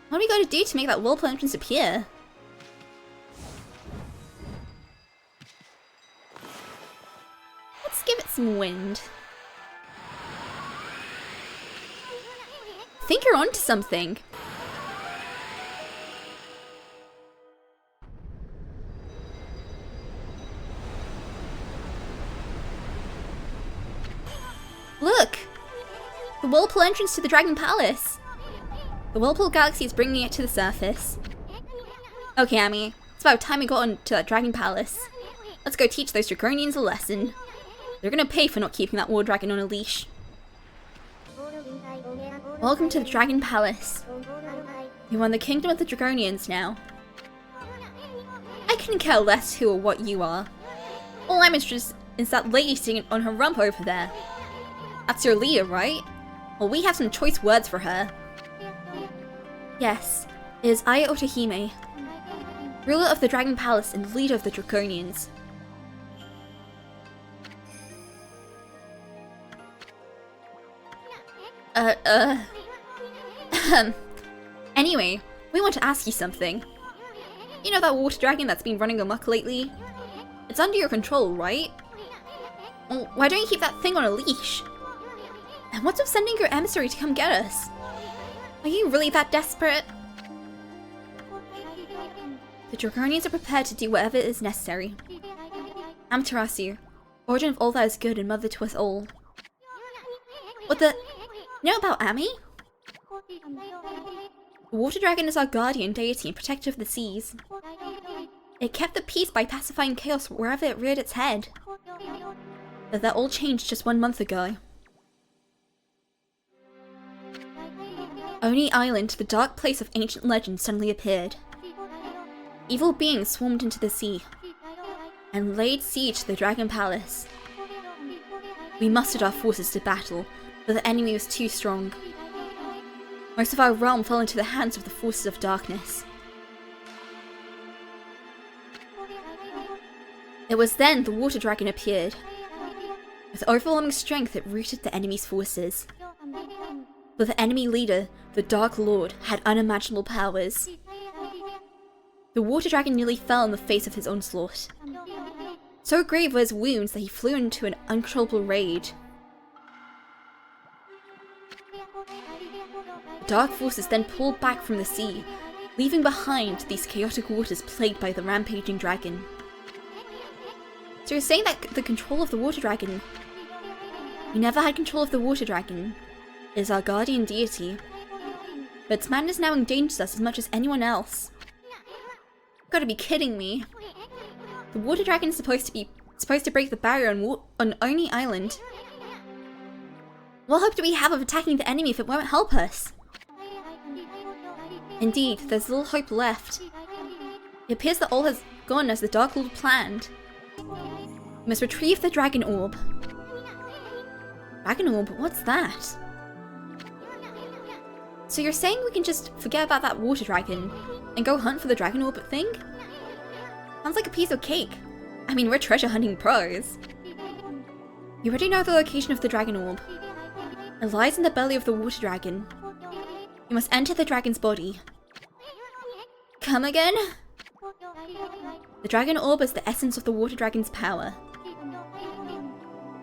What are we going to do to make that Whirlpool entrance appear? Let's give it some wind. I think you're onto something. Look! The Whirlpool entrance to the Dragon Palace! The Whirlpool Galaxy is bringing it to the surface. Okay, Amy. It's about time we got on to that Dragon Palace. Let's go teach those Draconians a lesson. They're gonna pay for not keeping that War Dragon on a leash. Welcome to the Dragon Palace. You are in the Kingdom of the Draconians now. I couldn't care less who or what you are. All I'm interested in is that lady sitting on her rump over there. That's your leader, right? Well, we have some choice words for her. Yes, it is I, Ōkami, ruler of the Dragon Palace and leader of the Draconians. Anyway, we want to ask you something. You know that water dragon that's been running amok lately? It's under your control, right? Well, why don't you keep that thing on a leash? And what's with sending your emissary to come get us? Are you really that desperate? The Draconians are prepared to do whatever is necessary. Amaterasu, origin of all that is good and mother to us all. What the... You know about Ami? The water dragon is our guardian deity and protector of the seas. It kept the peace by pacifying chaos wherever it reared its head. But that all changed just 1 month ago. Oni Island, the dark place of ancient legend, suddenly appeared. Evil beings swarmed into the sea and laid siege to the Dragon Palace. We mustered our forces to battle, but the enemy was too strong. Most of our realm fell into the hands of the forces of darkness. It was then the water dragon appeared. With overwhelming strength, it routed the enemy's forces. But the enemy leader, the Dark Lord, had unimaginable powers. The water dragon nearly fell in the face of his onslaught. So grave were his wounds that he flew into an uncontrollable rage. The dark forces then pulled back from the sea, leaving behind these chaotic waters plagued by the rampaging dragon. So you're saying that the control of the water dragon... We never had control of the water dragon. It is our guardian deity. But its madness now endangers us as much as anyone else. You've gotta be kidding me. The water dragon is supposed to break the barrier on Oni Island. What hope do we have of attacking the enemy if it won't help us? Indeed, there's little hope left. It appears that all has gone as the Dark Lord planned. We must retrieve the Dragon Orb. Dragon Orb? What's that? So you're saying we can just forget about that water dragon and go hunt for the Dragon Orb thing? Sounds like a piece of cake. I mean, we're treasure hunting pros. You already know the location of the Dragon Orb. It lies in the belly of the water dragon. You must enter the dragon's body. Come again? The Dragon Orb is the essence of the water dragon's power.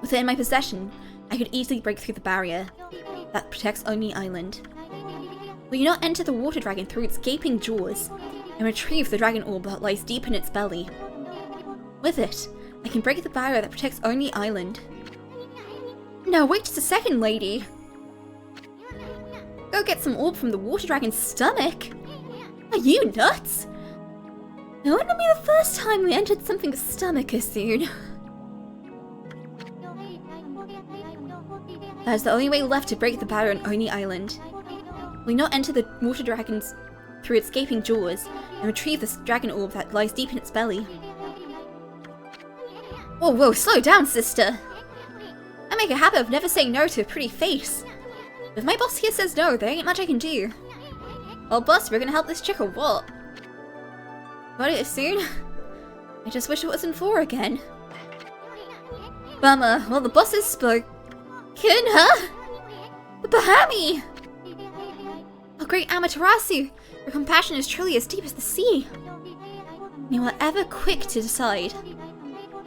With it in my possession, I could easily break through the barrier that protects Oni Island. Will you not enter the water dragon through its gaping jaws and retrieve the Dragon Orb that lies deep in its belly? With it, I can break the barrier that protects Oni Island. No, wait just a second, lady! Go get some orb from the water dragon's stomach? Are you nuts? It wouldn't be the first time we entered something's stomach as soon. That is the only way left to break the barrier on Oni Island. We not enter the water dragons through its gaping jaws and retrieve this Dragon Orb that lies deep in its belly. Whoa, whoa, slow down, sister! I make a habit of never saying no to a pretty face. If my boss here says no, there ain't much I can do. Well, boss, we're gonna help this chick or what? Got it soon? I just wish it wasn't 4 again. Bummer. Well, the boss has spoken, huh? The Bahami! Oh, great Amaterasu! Your compassion is truly as deep as the sea. You are ever quick to decide.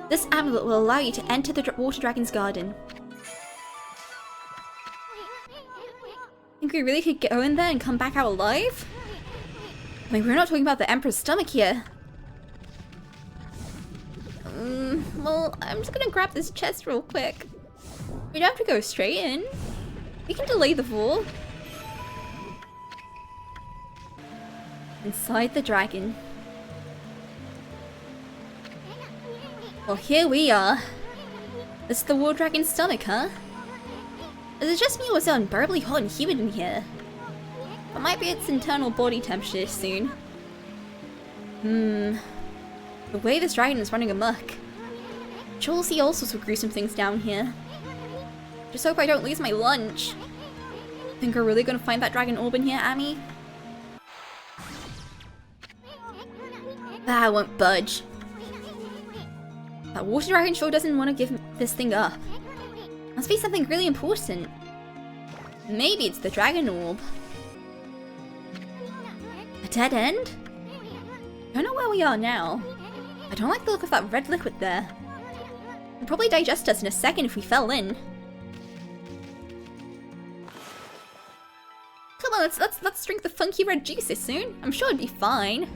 This amulet will allow you to enter the Water Dragon's garden. Think we really could go in there and come back out alive? I mean, we're not talking about the Emperor's stomach here. Well, I'm just gonna grab this chest real quick. We don't have to go straight in. We can delay the fall. Inside the dragon. Well, here we are. This is the Water Dragon's stomach, huh? Is it just me or is it unbearably hot and humid in here? It might be its internal body temperature soon. The way this dragon is running amok. I'm sure we'll see all sorts of gruesome things down here. Just hope I don't lose my lunch. Think we're really gonna find that dragon orb in here, Amy? I won't budge. That water dragon sure doesn't want to give this thing up. Must be something really important. Maybe it's the dragon orb. A dead end? I don't know where we are now. I don't like the look of that red liquid there. It'd probably digest us in a second if we fell in. Come on, let's drink the funky red juices soon. I'm sure it'd be fine.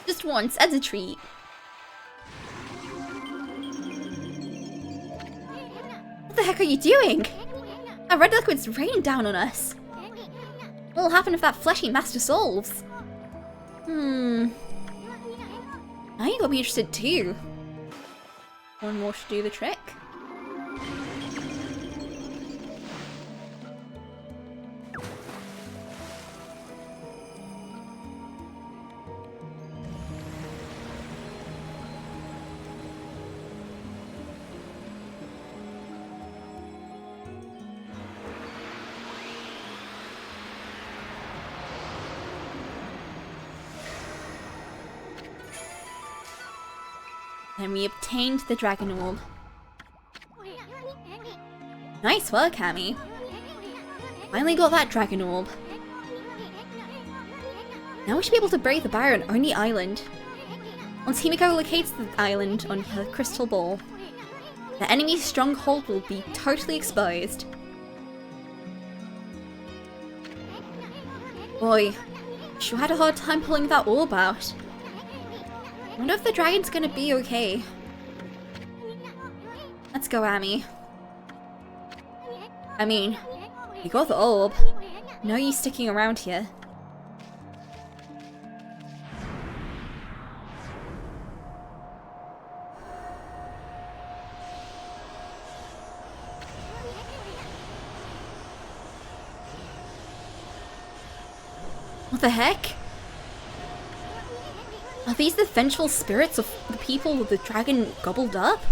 Just once, as a treat. What the heck are you doing? That red liquid's raining down on us. What'll happen if that fleshy mass dissolves? Now you got me interested too. One more should do the trick. And we obtained the dragon orb. Nice work, Ōkami. Finally got that dragon orb. Now we should be able to break the barrier on Oni Island. Once Himiko locates the island on her crystal ball, the enemy's stronghold will be totally exposed. Boy, sure had a hard time pulling that orb out. I wonder if the dragon's gonna be okay. Let's go, Amy. I mean, you got the orb. No use sticking around here. What the heck? Are these the vengeful spirits of the people the dragon gobbled up?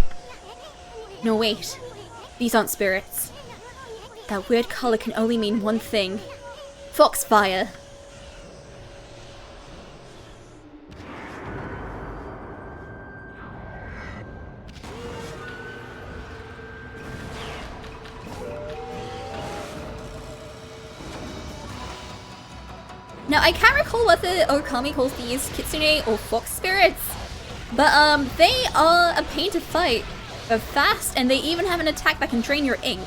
No, wait. These aren't spirits. That weird color can only mean one thing. Foxfire. Now, I can't recall whether Ōkami calls these kitsune or fox spirits, but they are a pain to fight. They're fast, and they even have an attack that can drain your ink.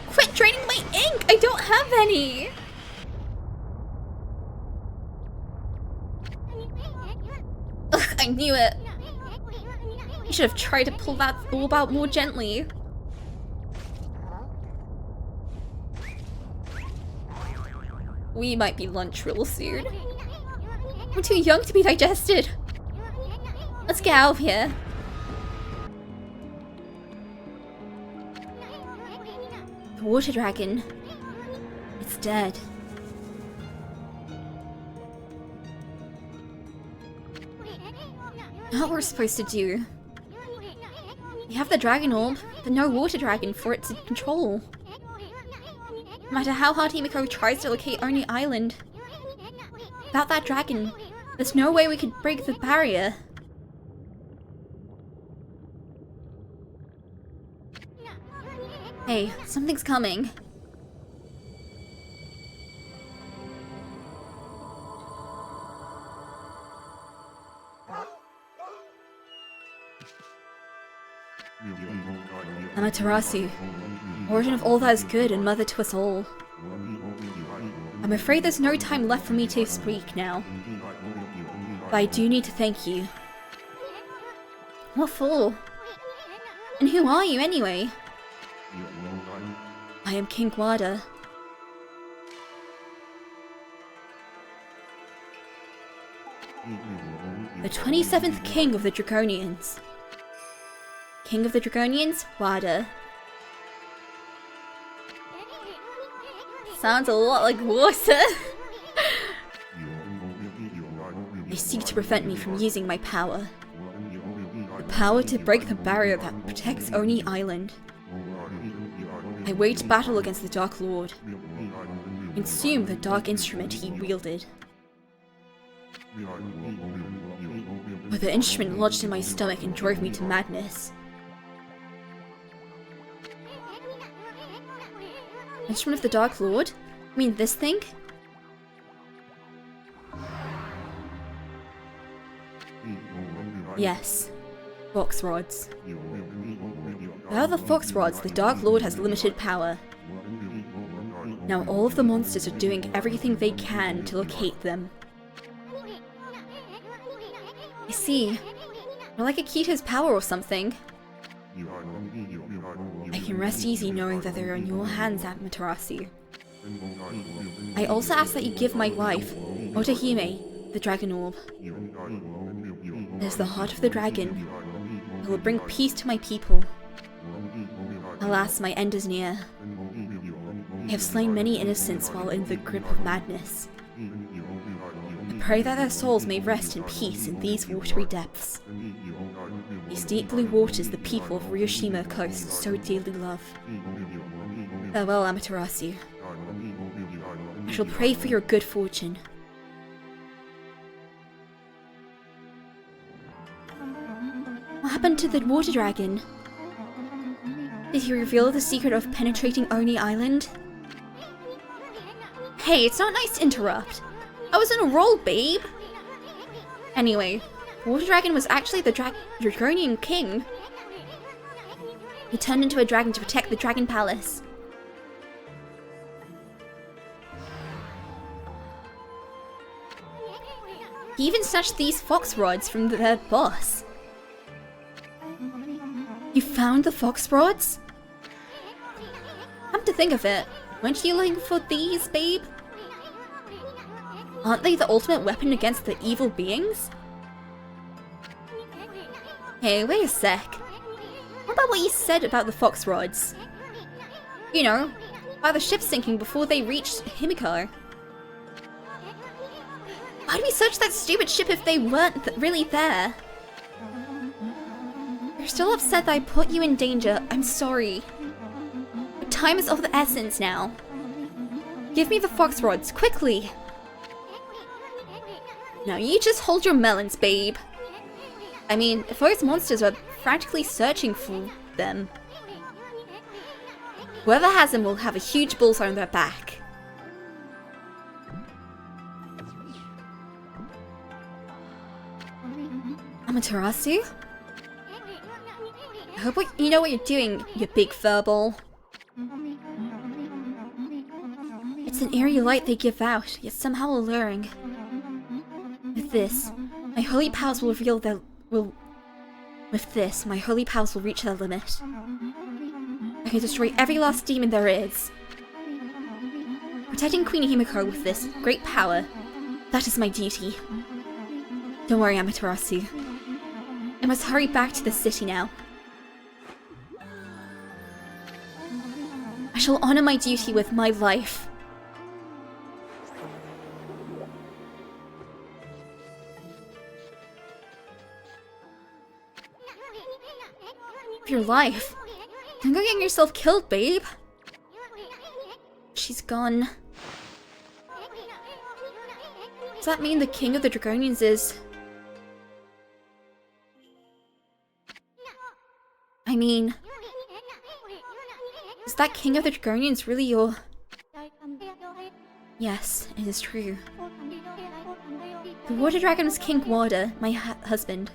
Quit draining my ink! I don't have any! Ugh, I knew it. You should have tried to pull that orb out more gently. We might be lunch real soon. I'm too young to be digested. Let's get out of here. The water dragon. It's dead. Not what we're supposed to do. We have the dragon orb, but no water dragon for it to control. No matter how hard Himiko tries to locate Oni Island, without that dragon, there's no way we could break the barrier. Hey, something's coming. Amaterasu, origin of all that is good and mother to us all. I'm afraid there's no time left for me to speak now. But I do need to thank you. What for? And who are you anyway? I am King Wada. The 27th King of the Draconians. King of the Draconians, Wada. Sounds a lot like water. They seek to prevent me from using my power. The power to break the barrier that protects Oni Island. I waged battle against the Dark Lord. Consumed the dark instrument he wielded. But the instrument lodged in my stomach and drove me to madness. Instrument of the Dark Lord? You mean this thing? Yes. Fox rods. Without the fox rods, the Dark Lord has limited power. Now all of the monsters are doing everything they can to locate them. I see. More like Akita's power or something. I can rest easy knowing that they're in your hands, Amaterasu. I also ask that you give my wife, Otahime, the dragon orb. It is the heart of the dragon. It will bring peace to my people. Alas, my end is near. I have slain many innocents while in the grip of madness. I pray that their souls may rest in peace in these watery depths. These deep blue waters the people of Ryushima Coast so dearly love. Farewell, Amaterasu. I shall pray for your good fortune. What happened to the water dragon? Did he reveal the secret of penetrating Oni Island? Hey, it's not nice to interrupt. I was in a roll, babe! Anyway, Water Dragon was actually the Draconian king. He turned into a dragon to protect the Dragon Palace. He even snatched these fox rods from their boss. You found the fox rods? Come to think of it, weren't you looking for these, babe? Aren't they the ultimate weapon against the evil beings? Hey, wait a sec. What about what you said about the fox rods? You know, about the ship sinking before they reached Himiko. Why'd we search that stupid ship if they weren't really there? You're still upset that I put you in danger. I'm sorry. But time is of the essence now. Give me the fox rods, quickly! Now you just hold your melons, babe. I mean, if those monsters are frantically searching for them, whoever has them will have a huge bullseye on their back. Amaterasu? I hope you know what you're doing, you big furball. It's an eerie light they give out, yet somehow alluring. With this, my holy powers will reveal their With this, my holy powers will reach their limit. I can destroy every last demon there is. Protecting Queen Himiko with this great power, that is my duty. Don't worry, Amaterasu. I must hurry back to the city now. I shall honor my duty with my life. Your life? Don't go getting yourself killed, babe. She's gone. Does that mean the king of the Draconians is... that king of the Dragonians really your... Yes, it is true. The water dragon was King Water, my husband.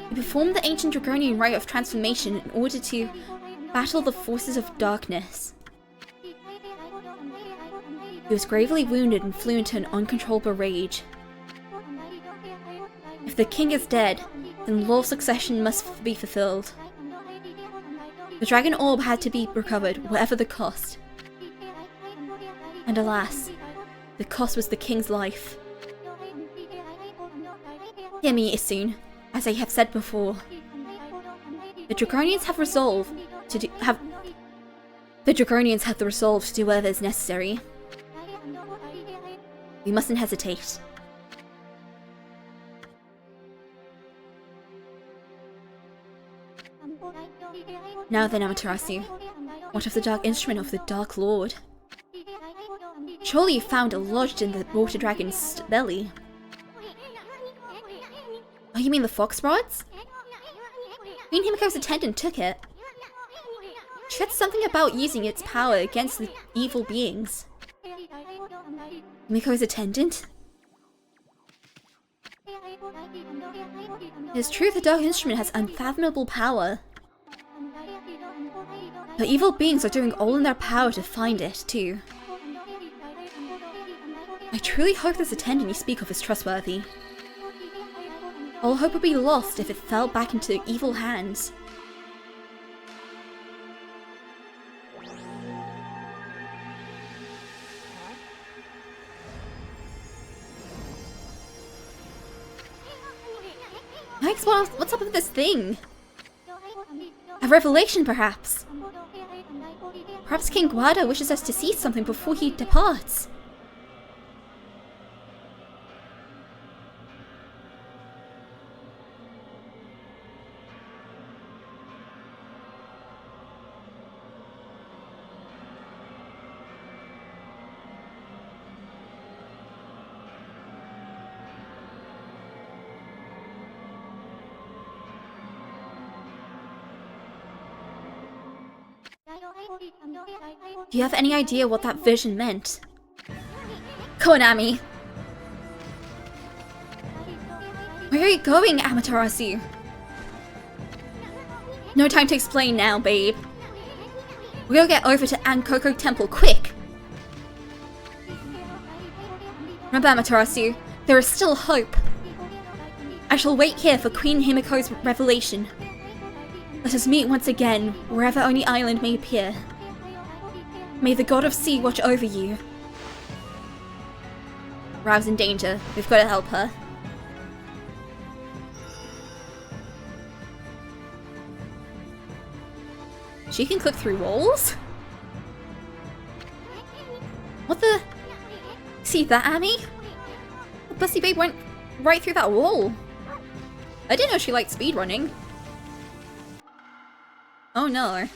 He performed the ancient Dragonian rite of transformation in order to battle the forces of darkness. He was gravely wounded and flew into an uncontrollable rage. If the king is dead, then law of succession must be fulfilled. The dragon orb had to be recovered, whatever the cost. And alas, the cost was the king's life. Hear me, Isun, as I have said before. The Dragonians have resolved to do whatever is necessary. We mustn't hesitate. Now then, Amaterasu, what of the dark instrument of the Dark Lord? Surely you found it lodged in the water dragon's belly. Oh, you mean the fox rods? Queen Himiko's attendant took it. She said something about using its power against the evil beings. Himiko's attendant? It is true the dark instrument has unfathomable power. But evil beings are doing all in their power to find it, too. I truly hope this attendant you speak of is trustworthy. All hope would be lost if it fell back into evil hands. Yikes, what's up with this thing? A revelation, perhaps? Perhaps King Guada wishes us to see something before he departs. Do you have any idea what that vision meant? Konami! Where are you going, Amaterasu? No time to explain now, babe. We'll get over to Ankoko Temple, quick! Remember, Amaterasu, there is still hope. I shall wait here for Queen Himiko's revelation. Let us meet once again, wherever Oni Island may appear. May the God of Sea watch over you. Rao's in danger. We've got to help her. She can clip through walls? What the? See that, Amy? Bussy Babe went right through that wall. I didn't know she liked speedrunning. Oh no.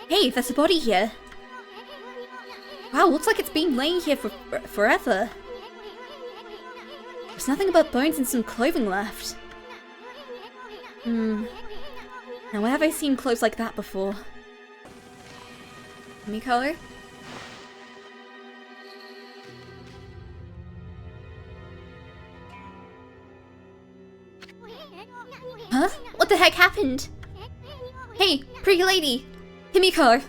Hey, there's a body here. Wow, looks like it's been laying here for forever. There's nothing but bones and some clothing left. Now where have I seen clothes like that before? Miko? Huh? What the heck happened? Hey, pretty lady! Himiko!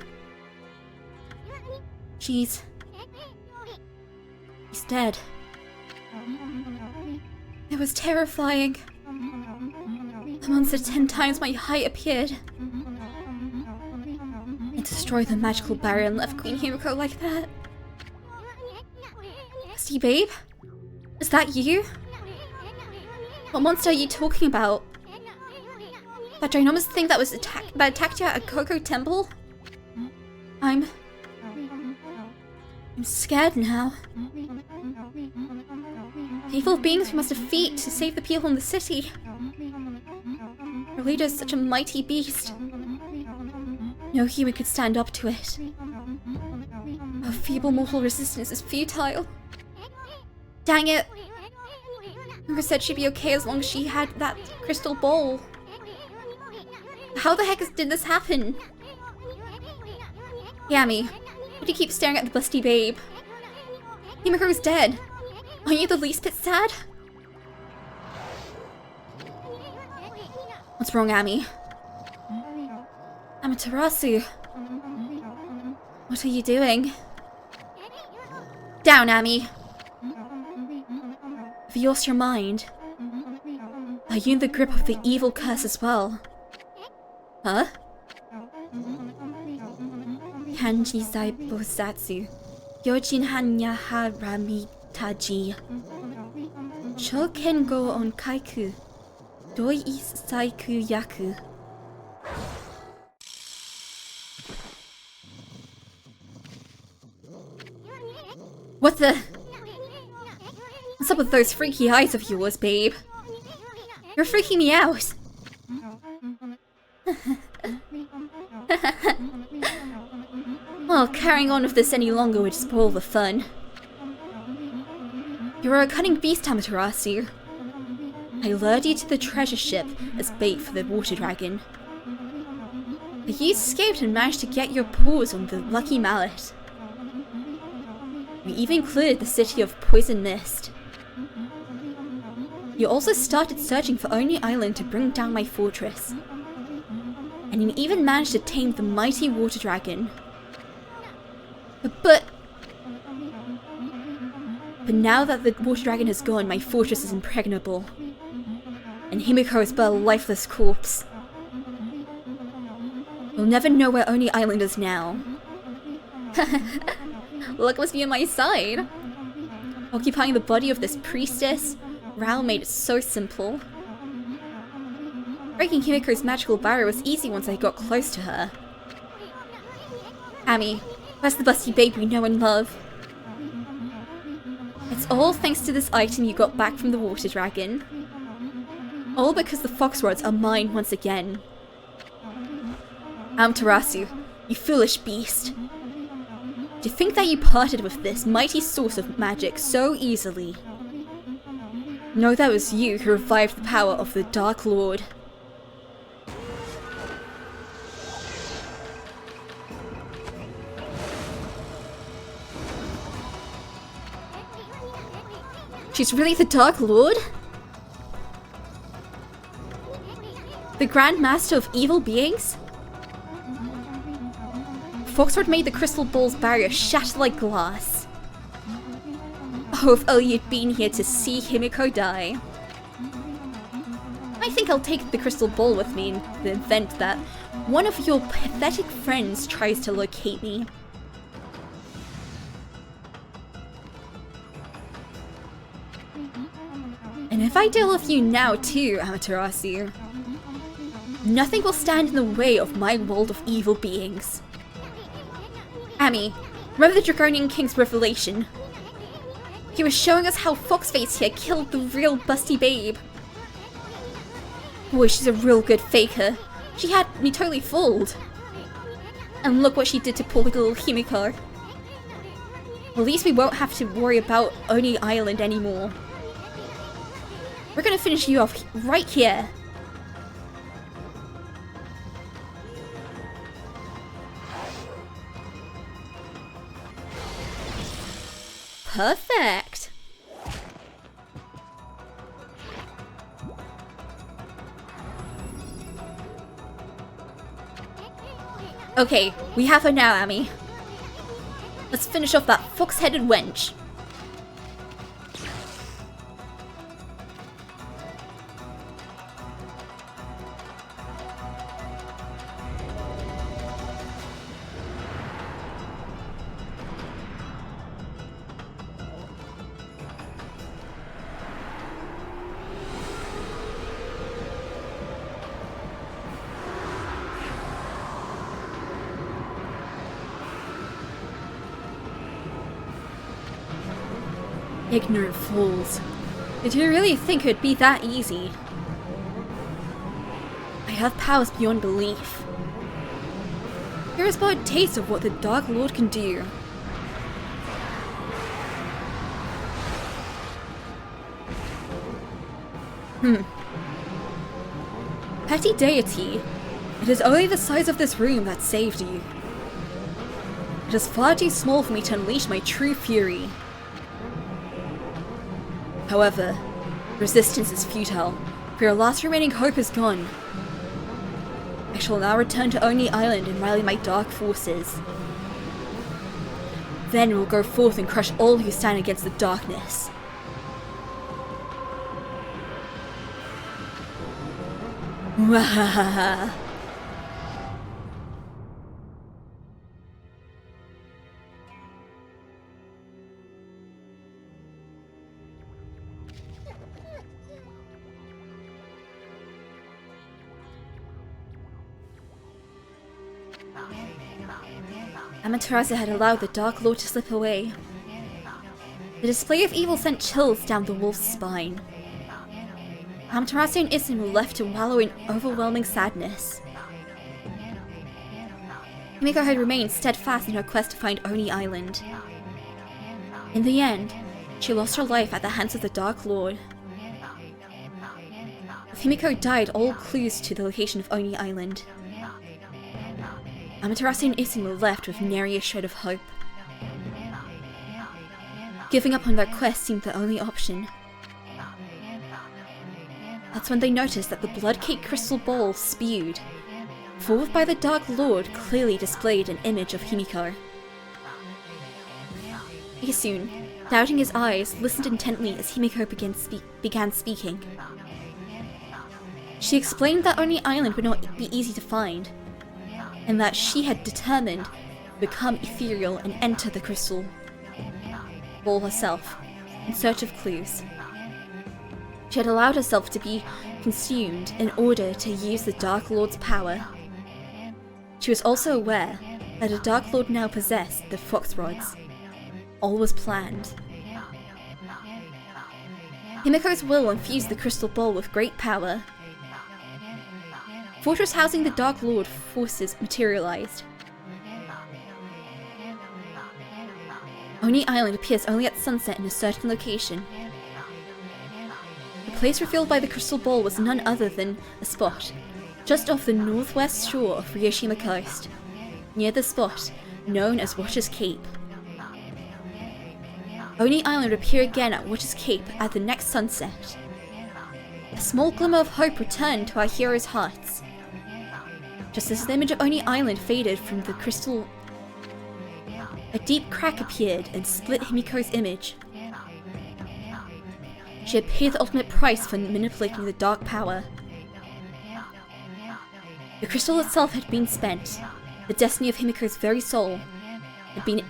She's dead. It was terrifying. The monster 10 times my height appeared. It destroyed the magical barrier and left Queen Himiko like that. Busty Babe? Is that you? What monster are you talking about? That ginormous thing that attacked you at Koko Temple? I'm scared now. Evil beings we must defeat to save the people in the city. Our leader is such a mighty beast. No human could stand up to it. Our feeble mortal resistance is futile. Dang it! Mira said she'd be okay as long as she had that crystal bowl. How the heck did this happen? Yami, why do you keep staring at the busty babe? Himiko's dead. Aren't you the least bit sad? What's wrong, Ami? Amaterasu. What are you doing? Down, Ami. Have you lost your mind? Are you in the grip of the evil curse as well? Huh? Kanji Zai Bosatsu. Yojin Hanya Harami Taji. Shoken go on kaiku. Doi saiku yaku. What the? What's up with those freaky eyes of yours, babe? You're freaking me out. Well, carrying on with this any longer would spoil the fun. You're a cunning beast, Amaterasu. I lured you to the treasure ship as bait for the water dragon. But you escaped and managed to get your paws on the lucky mallet. You even cleared the city of poison mist. You also started searching for Oni Island to bring down my fortress. And you even managed to tame the mighty water dragon. But now that the water dragon has gone, my fortress is impregnable. And Himiko is but a lifeless corpse. We'll never know where Oni Island is now. Luck must be on my side. Occupying the body of this priestess, Rao made it so simple. Breaking Himiko's magical barrier was easy once I got close to her. Ami, where's the busty babe we know and love? It's all thanks to this item you got back from the water dragon. All because the fox rods are mine once again. Amaterasu, you foolish beast. To think that you parted with this mighty source of magic so easily. Know that it was you who revived the power of the Dark Lord. She's really the Dark Lord? The Grand Master of evil beings? Foxrod made the crystal ball's barrier shatter like glass. Oh, if only you'd been here to see Himiko die. I think I'll take the crystal ball with me in the event that one of your pathetic friends tries to locate me. And if I deal with you now too, Amaterasu, nothing will stand in the way of my world of evil beings. Ami, remember the Draconian King's revelation? He was showing us how Foxface here killed the real busty babe. Boy, she's a real good faker. She had me totally fooled. And look what she did to poor little Himiko. At least we won't have to worry about Oni Island anymore. We're gonna finish you off right here. Perfect! Okay, we have her now, Ami. Let's finish off that fox-headed wench. Ignorant fools. Did you really think it'd be that easy? I have powers beyond belief. Here is but a taste of what the Dark Lord can do. Petty deity. It is only the size of this room that saved you. It is far too small for me to unleash my true fury. However, resistance is futile, for your last remaining hope is gone. I shall now return to Oni Island and rally my dark forces. Then we'll go forth and crush all who stand against the darkness. Wahahaha. Amaterasu had allowed the Dark Lord to slip away. The display of evil sent chills down the wolf's spine. Amaterasu and Isin were left to wallow in overwhelming sadness. Himiko had remained steadfast in her quest to find Oni Island. In the end, she lost her life at the hands of the Dark Lord. With Himiko died, all clues to the location of Oni Island. Amaterasu and Isin were left with nary a shred of hope. Giving up on their quest seemed the only option. That's when they noticed that the blood-caked crystal ball spewed, forward by the Dark Lord, clearly displayed an image of Himiko. Isun, doubting his eyes, listened intently as Himiko began speaking. She explained that Oni Island would not be easy to find, and that she had determined to become ethereal and enter the crystal ball herself, in search of clues. She had allowed herself to be consumed in order to use the Dark Lord's power. She was also aware that the Dark Lord now possessed the Fox Rods. All was planned. Himiko's will infused the crystal ball with great power. Fortress housing the Dark Lord forces materialized. Oni Island appears only at sunset in a certain location. The place revealed by the crystal ball was none other than a spot just off the northwest shore of Ryoshima Coast, near the spot known as Watcher's Cape. Oni Island would appear again at Watcher's Cape at the next sunset. A small glimmer of hope returned to our heroes' hearts. Just as the image of Oni Island faded from the crystal, a deep crack appeared and split Himiko's image. She had paid the ultimate price for manipulating the dark power. The crystal itself had been spent. The destiny of Himiko's very soul had been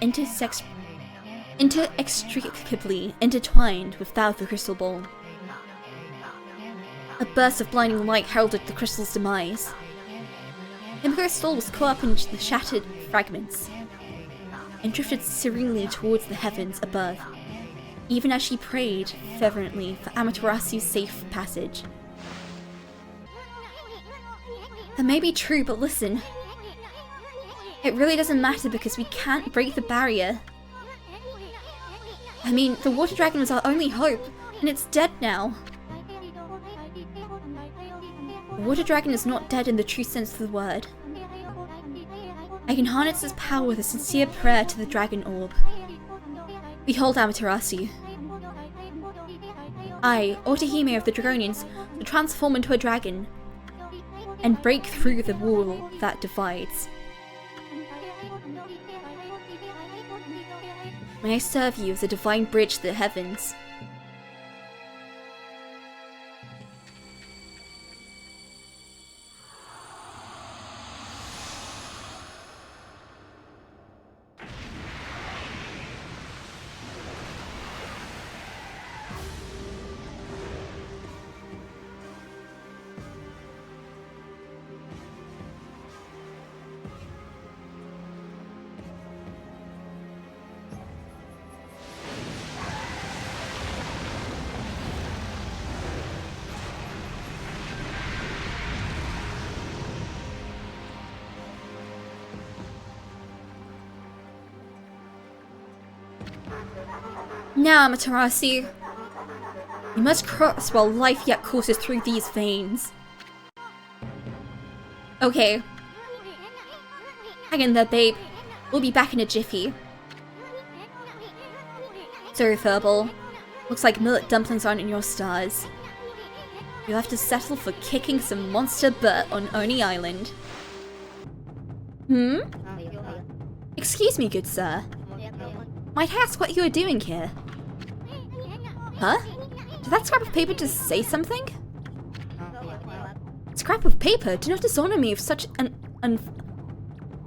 inextricably intertwined with that of the crystal ball. A burst of blinding light heralded the crystal's demise. Himiko's soul was caught up in the shattered fragments and drifted serenely towards the heavens above, even as she prayed fervently for Amaterasu's safe passage. That may be true, but listen. It really doesn't matter because we can't break the barrier. I mean, the water dragon was our only hope, and it's dead now. The water dragon is not dead in the true sense of the word. I can harness its power with a sincere prayer to the dragon orb. Behold Amaterasu. I, Otahime of the Dragonians, will transform into a dragon and break through the wall that divides. May I serve you as a divine bridge to the heavens. Now, Amaterasu, you must cross while life yet courses through these veins. Okay. Hang in there, babe. We'll be back in a jiffy. Sorry, Furball. Looks like millet dumplings aren't in your stars. You'll have to settle for kicking some monster butt on Oni Island. Hmm? Excuse me, good sir. Might I ask what you are doing here? Huh? Did that scrap of paper just say something? Scrap of paper? Do not dishonor me with such an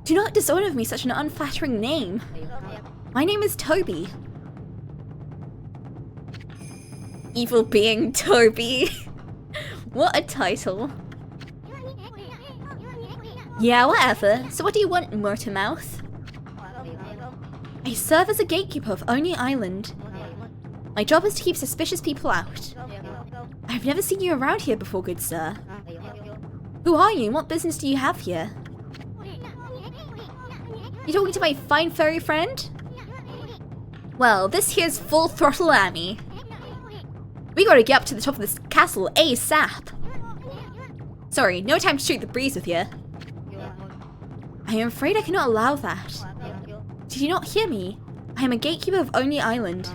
Do not dishonor me such an unflattering name. My name is Toby. Evil being Toby. What a title. Yeah, whatever. So what do you want, Motormouth? I serve as a gatekeeper of Oni Island. My job is to keep suspicious people out. I've never seen you around here before, good sir. Who are you and what business do you have here? You talking to my fine furry friend? Well, this here's Full Throttle Amy. We gotta get up to the top of this castle ASAP. Sorry, no time to shoot the breeze with you. I am afraid I cannot allow that. Did you not hear me? I am a gatekeeper of Oni Island.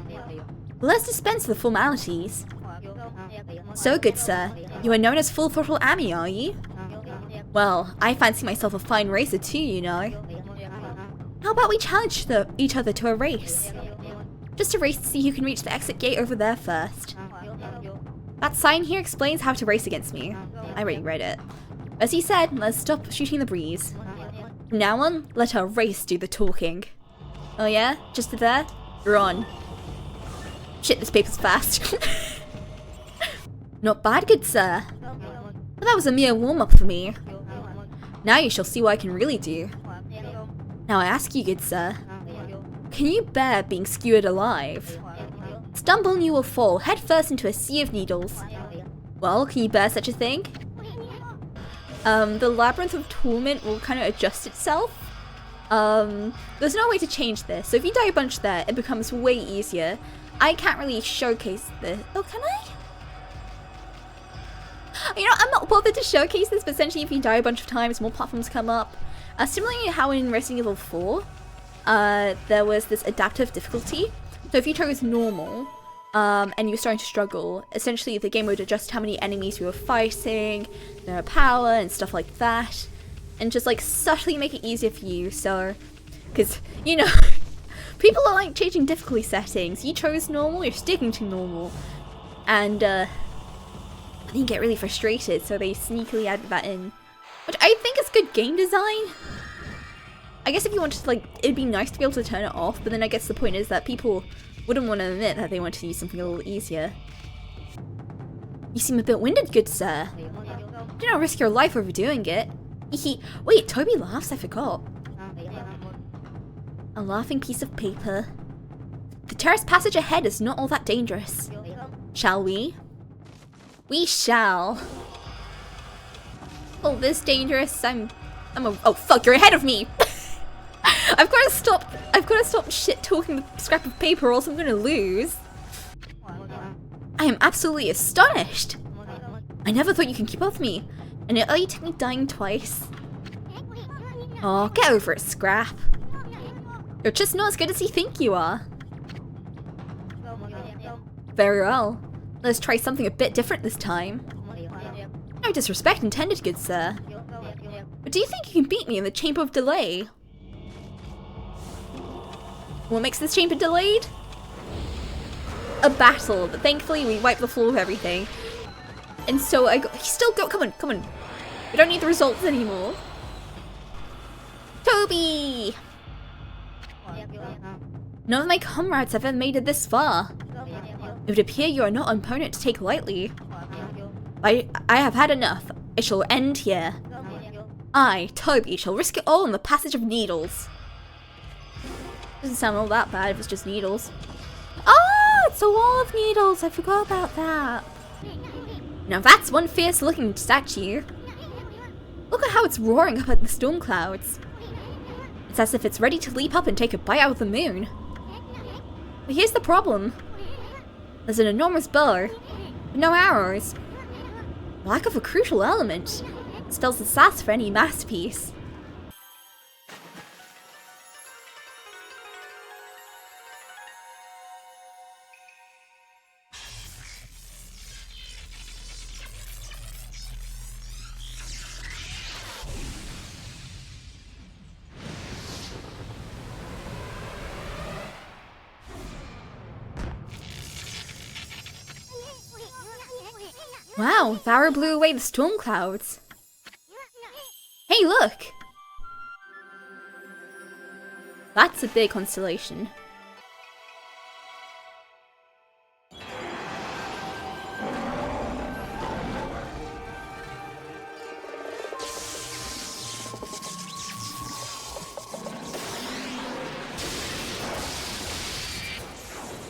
Let's dispense with the formalities. So, good sir, you are known as Full Throttle Amy, are you? Well, I fancy myself a fine racer too, you know. How about we challenge each other to a race? Just a race to see who can reach the exit gate over there first. That sign here explains how to race against me. I already read it. As he said, let's stop shooting the breeze. From now on, let our race do the talking. Oh yeah? Just there? You're on. Shit, this paper's fast. Not bad, good sir. But that was a mere warm-up for me. Now you shall see what I can really do. Now I ask you, good sir, can you bear being skewered alive? Stumble and you will fall headfirst into a sea of needles. Well, can you bear such a thing? The Labyrinth of Torment will kind of adjust itself. There's no way to change this, so if you die a bunch there, it becomes way easier. I can't really showcase this. Oh, can I? You know, I'm not bothered to showcase this, but essentially if you die a bunch of times, more platforms come up. Similarly to how in Resident Evil 4, there was this adaptive difficulty. So if you chose normal, and you were starting to struggle, essentially the game would adjust how many enemies you were fighting, their power, and stuff like that. And just like subtly make it easier for you, so... Because, you know, people are like changing difficulty settings. You chose normal, you're sticking to normal. And, I think you get really frustrated, so they sneakily added that in. Which I think is good game design. I guess if you wanted to, like, it'd be nice to be able to turn it off, but then I guess the point is that people wouldn't want to admit that they want to use something a little easier. You seem a bit winded, good sir. Do not risk your life overdoing it. Wait, Toby laughs? I forgot. A laughing piece of paper. The terrace passage ahead is not all that dangerous. Shall we? We shall. Oh, this dangerous. Oh fuck, you're ahead of me! I've got to stop shit talking the scrap of paper or else I'm gonna lose. I am absolutely astonished. I never thought you can keep up with me. And it only took me dying twice. Oh, get over it, Scrap. You're just not as good as you think you are. Very well. Let's try something a bit different this time. No disrespect intended, good sir. But do you think you can beat me in the Chamber of Delay? What makes this chamber delayed? A battle, but thankfully we wiped the floor with everything. And so come on. We don't need the results anymore. Toby! None of my comrades have ever made it this far. It would appear you are not an opponent to take lightly. I have had enough. I shall end here. I, Toby, shall risk it all in the passage of needles. Doesn't sound all that bad if it's just needles. Oh, it's a wall of needles. I forgot about that. Now that's one fierce looking statue. Look at how it's roaring up at the storm clouds. It's as if it's ready to leap up and take a bite out of the moon. But here's the problem. There's an enormous bow, but no arrows. Lack of a crucial element. spells the sass for any masterpiece. Wow, Vara blew away the storm clouds. Hey, look! That's a big constellation.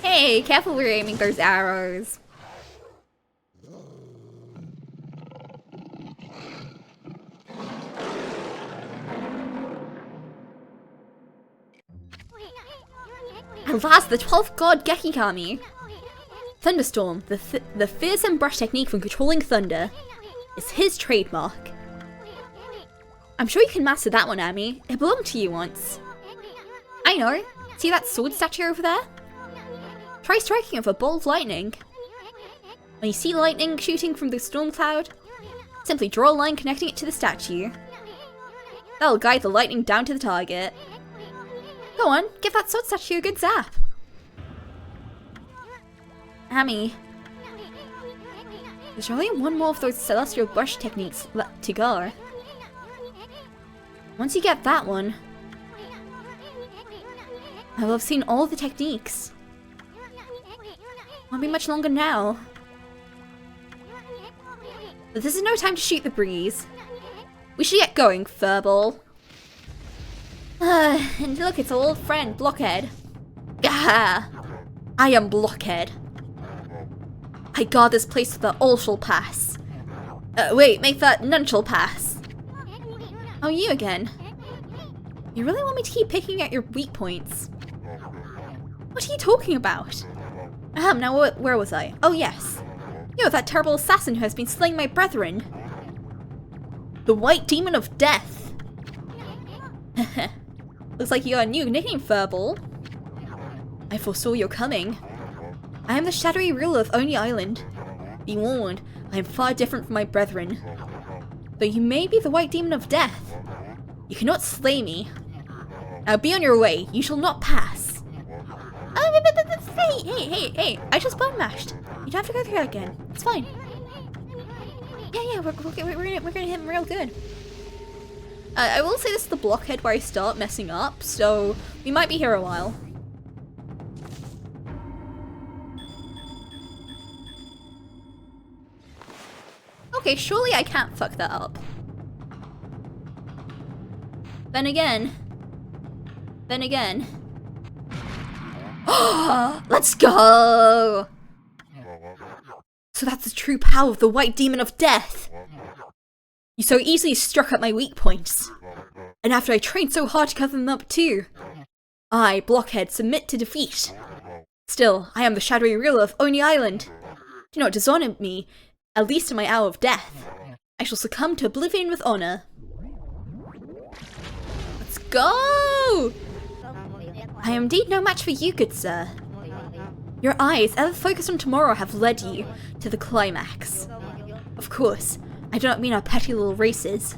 Hey, careful where you're aiming those arrows. At last, the 12th god Ōkami! Thunderstorm, the fierce and brush technique from controlling thunder, is his trademark. I'm sure you can master that one, Ami. It belonged to you once. I know. See that sword statue over there? Try striking it with a bolt of lightning. When you see lightning shooting from the storm cloud, simply draw a line connecting it to the statue. That'll guide the lightning down to the target. Go on, give that sword statue a good zap. Ami, there's only one more of those celestial brush techniques left to go. Once you get that one, I will have seen all the techniques. Won't be much longer now. But this is no time to shoot the breeze. We should get going, furball. And look, it's our old friend, Blockhead. Gah! I am Blockhead. I guard this place with the all shall pass. Wait, make that none shall pass. Oh, you again. You really want me to keep picking at your weak points? What are you talking about? Now where was I? Oh yes. You're that terrible assassin who has been slaying my brethren. The White Demon of Death. Looks like you got a new nickname, furball. I foresaw your coming. I am the shadowy ruler of Oni Island. Be warned, I am far different from my brethren. Though you may be the White Demon of Death, you cannot slay me. Now be on your way, you shall not pass. Hey, I just button mashed. You don't have to go through that again. It's fine. Yeah, we're gonna hit him real good. I will say this is the blockhead where I start messing up, so we might be here a while. Okay, surely I can't fuck that up. Then again. Let's go! So that's the true power of the White Demon of Death. You so easily struck at my weak points. And after I trained so hard to cover them up too. I, Blockhead, submit to defeat. Still, I am the shadowy ruler of Oni Island. Do not dishonor me, at least in my hour of death. I shall succumb to oblivion with honor. Let's go! I am indeed no match for you, good sir. Your eyes, ever focused on tomorrow, have led you to the climax. Of course, I do not mean our petty little races.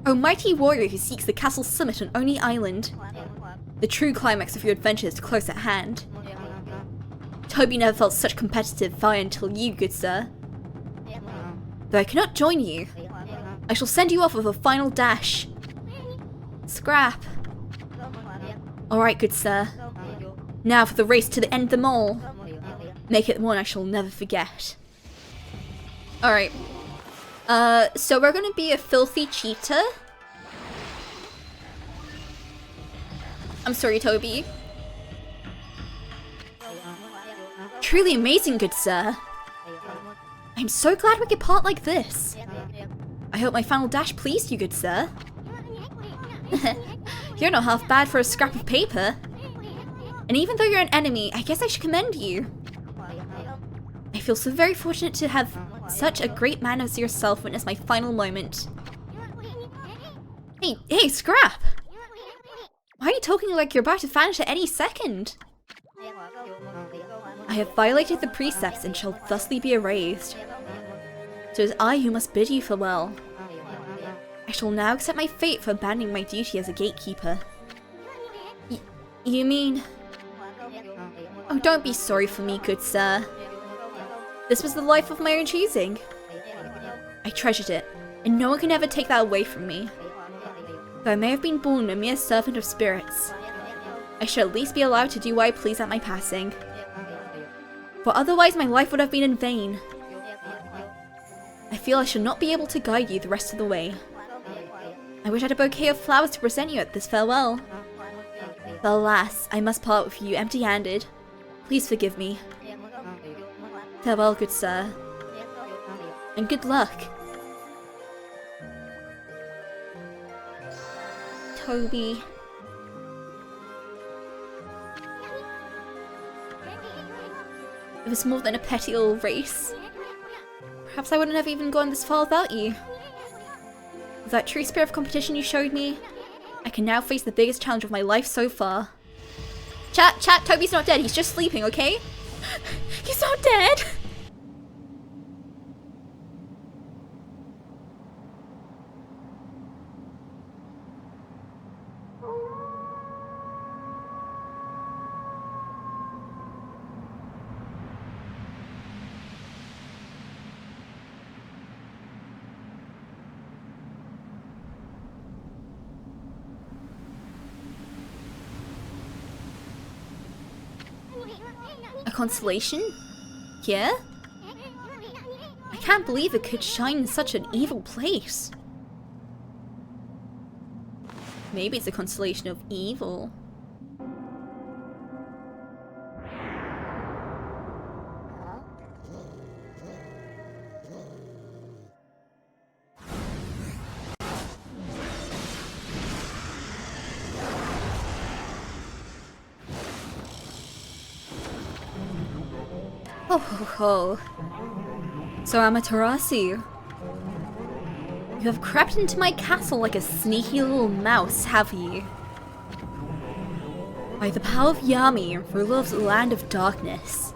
O mighty warrior who seeks the castle summit on Oni Island. The true climax of your adventure is close at hand. Toby never felt such competitive fire until you, good sir. Though I cannot join you, I shall send you off with a final dash. Scrap. Alright, good sir. Now for the race to the end of them all. Make it one I shall never forget. Alright. So we're gonna be a filthy cheetah. I'm sorry, Toby. Truly amazing, good sir. I'm so glad we could part like this. I hope my final dash pleased you, good sir. You're not half bad for a scrap of paper. And even though you're an enemy, I guess I should commend you. I feel so very fortunate to have such a great man as yourself witness my final moment. Hey, Scrap! Why are you talking like you're about to vanish at any second? I have violated the precepts and shall thusly be erased. So it is I who must bid you farewell. I shall now accept my fate for abandoning my duty as a gatekeeper. You mean... Oh, don't be sorry for me, good sir. This was the life of my own choosing. I treasured it, and no one can ever take that away from me. Though I may have been born a mere servant of spirits, I should at least be allowed to do what I please at my passing. For otherwise my life would have been in vain. I feel I shall not be able to guide you the rest of the way. I wish I had a bouquet of flowers to present you at this farewell. But alas, I must part with you empty-handed. Please forgive me. Farewell, good sir. And good luck. Toby. It was more than a petty little race. Perhaps I wouldn't have even gone this far without you. With that true spirit of competition you showed me, I can now face the biggest challenge of my life so far. Chat, Toby's not dead, he's just sleeping, okay? He's not dead! A constellation? Here? I can't believe it could shine in such an evil place. Maybe it's a constellation of evil. Oh ho ho. So Amaterasu, you have crept into my castle like a sneaky little mouse, have you? By the power of Yami, ruler of the land of darkness,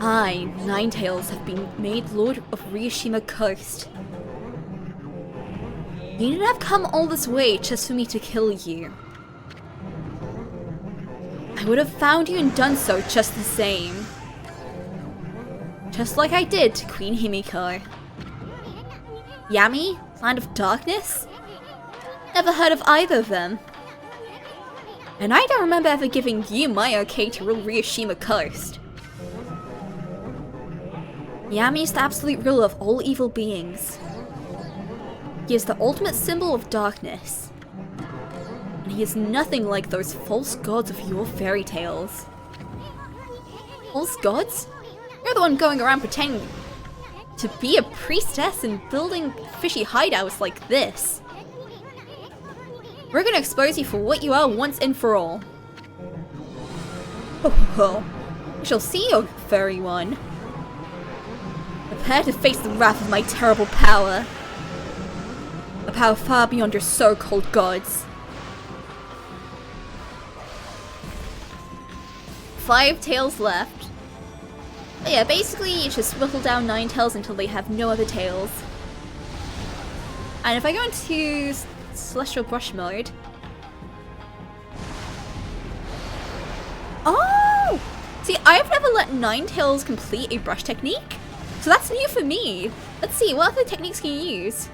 I, Ninetales, have been made Lord of Ryushima Coast. You didn't have come all this way just for me to kill you. I would have found you and done so just the same. Just like I did to Queen Himiko. Yami? Land of Darkness? Never heard of either of them. And I don't remember ever giving you my okay to rule Ryushima Coast. Yami is the absolute ruler of all evil beings. He is the ultimate symbol of darkness. And he is nothing like those false gods of your fairy tales. False gods? You're the one going around pretending to be a priestess and building fishy hideouts like this. We're gonna expose you for what you are once and for all. Ho ho ho. We shall see, O furry one. Prepare to face the wrath of my terrible power. A power far beyond your so-called gods. 5 tails left. But yeah, basically you just whittle down 9 tails until they have no other tails. And if I go into Celestial Brush mode... Oh! See, I've never let 9 tails complete a brush technique, so that's new for me. Let's see, what other techniques can you use?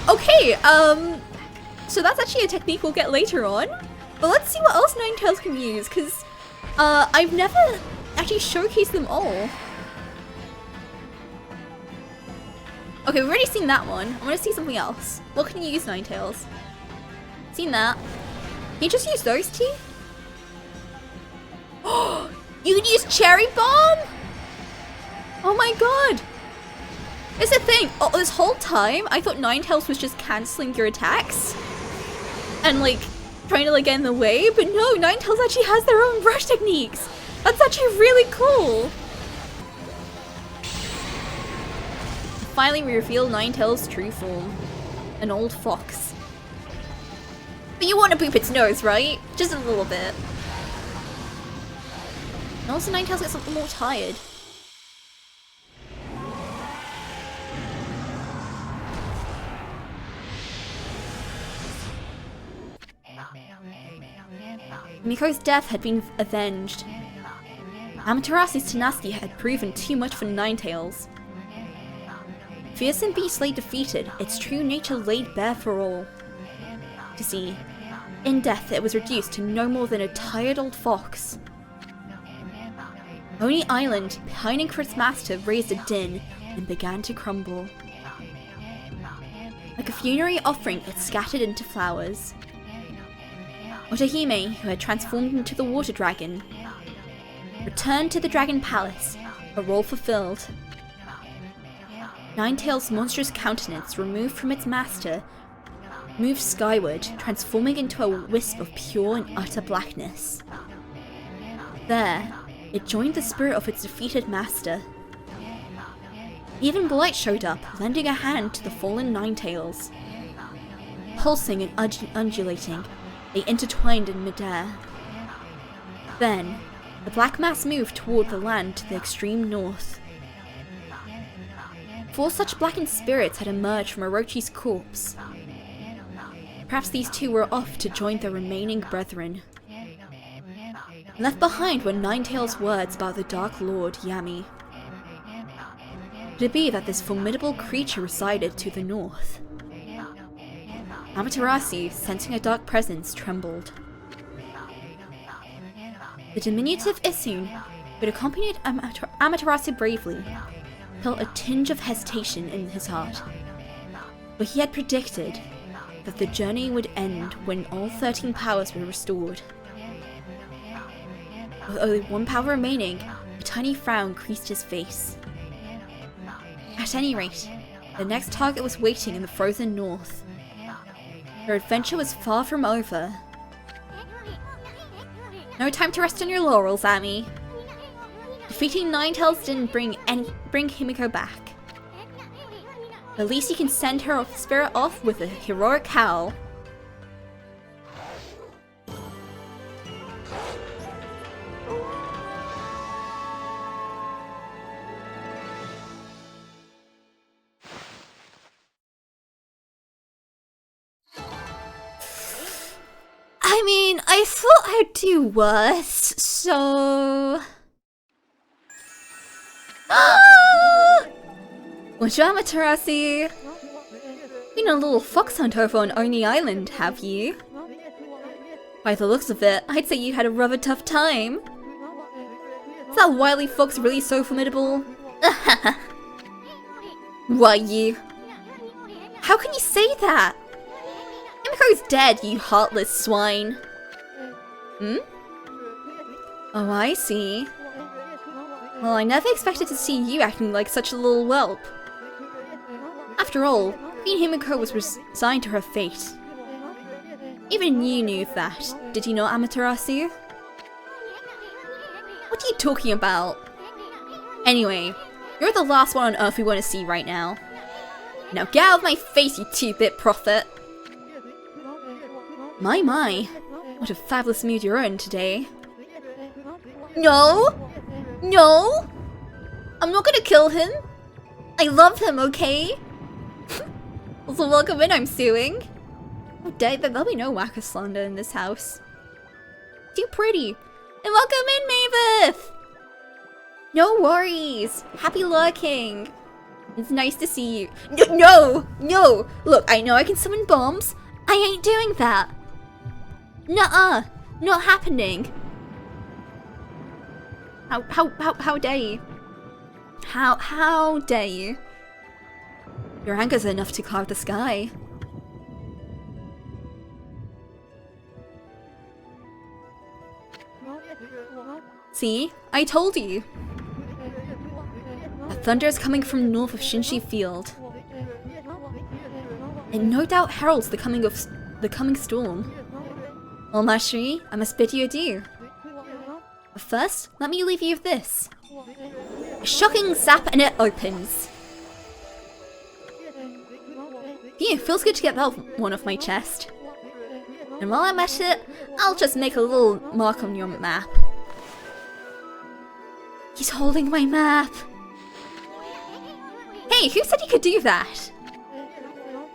Okay, so that's actually a technique we'll get later on. But let's see what else 9 tails can use, because I've never actually showcased them all. Okay, we've already seen that one. I want to see something else. What can you use, 9 tails? Seen that. Can you just use those 2? You can use Cherry Bomb? Oh my god! It's a thing. Oh, this whole time, I thought 9 tails was just cancelling your attacks. And like, trying to like get in the way, but no, 9 tails actually has their own brush techniques. That's actually really cool. finally reveal Ninetales' true form. An old fox. But you want to boop its nose, right? Just a little bit. And also Ninetales gets a little more tired. Miko's death had been avenged. Amaterasu's tenacity had proven too much for Ninetales. Fearsome beast lay defeated, its true nature laid bare for all to see. In death, it was reduced to no more than a tired old fox. Oni Island, pining for its master, raised a din and began to crumble. Like a funerary offering, it scattered into flowers. Otahime, who had transformed into the water dragon, returned to the Dragon Palace, a role fulfilled. Ninetales' monstrous countenance, removed from its master, moved skyward, transforming into a wisp of pure and utter blackness. There, it joined the spirit of its defeated master. Even Blight showed up, lending a hand to the fallen Ninetales. Pulsing and undulating, they intertwined in midair. Then, the black mass moved toward the land to the extreme north. 4 such blackened spirits had emerged from Orochi's corpse. Perhaps these 2 were off to join their remaining brethren. Left behind were Ninetales' words about the Dark Lord, Yami. Could it be that this formidable creature resided to the north? Amaterasu, sensing a dark presence, trembled. The diminutive Issun, who had accompanied Amaterasu bravely, felt a tinge of hesitation in his heart. But he had predicted that the journey would end when all 13 powers were restored. With only 1 power remaining, a tiny frown creased his face. At any rate, the next target was waiting in the frozen north. Their adventure was far from over. No time to rest on your laurels, Ami. Defeating Ninetales didn't bring Himiko back. At least you can send her spirit off with a heroic howl. I mean, I thought I'd do worse, so... Bonjour, Amaterasu! Been a little fox hunt over on Oni Island, have you? By the looks of it, I'd say you had a rather tough time. Is that wily fox really so formidable? Why, you? How can you say that? Himiko's dead, you heartless swine. Hmm? Oh, I see. Well, I never expected to see you acting like such a little whelp. After all, Queen Himiko was resigned to her fate. Even you knew that, did you not, Amaterasu? What are you talking about? Anyway, you're the last one on Earth we want to see right now. Now get out of my face, you 2-bit prophet! My, what a fabulous mood you're in today. No! No! I'm not gonna kill him! I love him, okay? Also, welcome in, I'm suing. Oh, there'll be no whacker slander in this house. Too pretty! And welcome in, Mavis! No worries! Happy lurking! It's nice to see you. No! No! Look, I know I can summon bombs. I ain't doing that! Nuh-uh! Not happening! How dare you? How dare you? Your anger's enough to cloud the sky. See? I told you! The thunder is coming from north of Shinshi Field. It no doubt heralds the coming storm. Well, Mashri, I must bid you adieu. But first, let me leave you with this. A shocking zap and it opens. Phew, feels good to get that one off my chest. And while I'm at it, I'll just make a little mark on your map. He's holding my map. Hey, who said you could do that?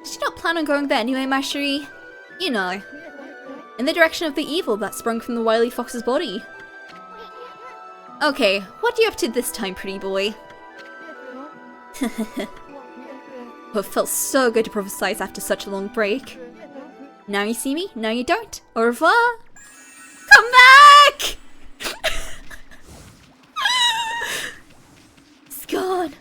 Did you not plan on going there anyway, Mashiri? You know, in the direction of the evil that sprung from the wily fox's body. Okay, what are you up to this time, pretty boy? Oh, it felt so good to prophesize after such a long break. Now you see me, now you don't. Au revoir! Come back! It's gone.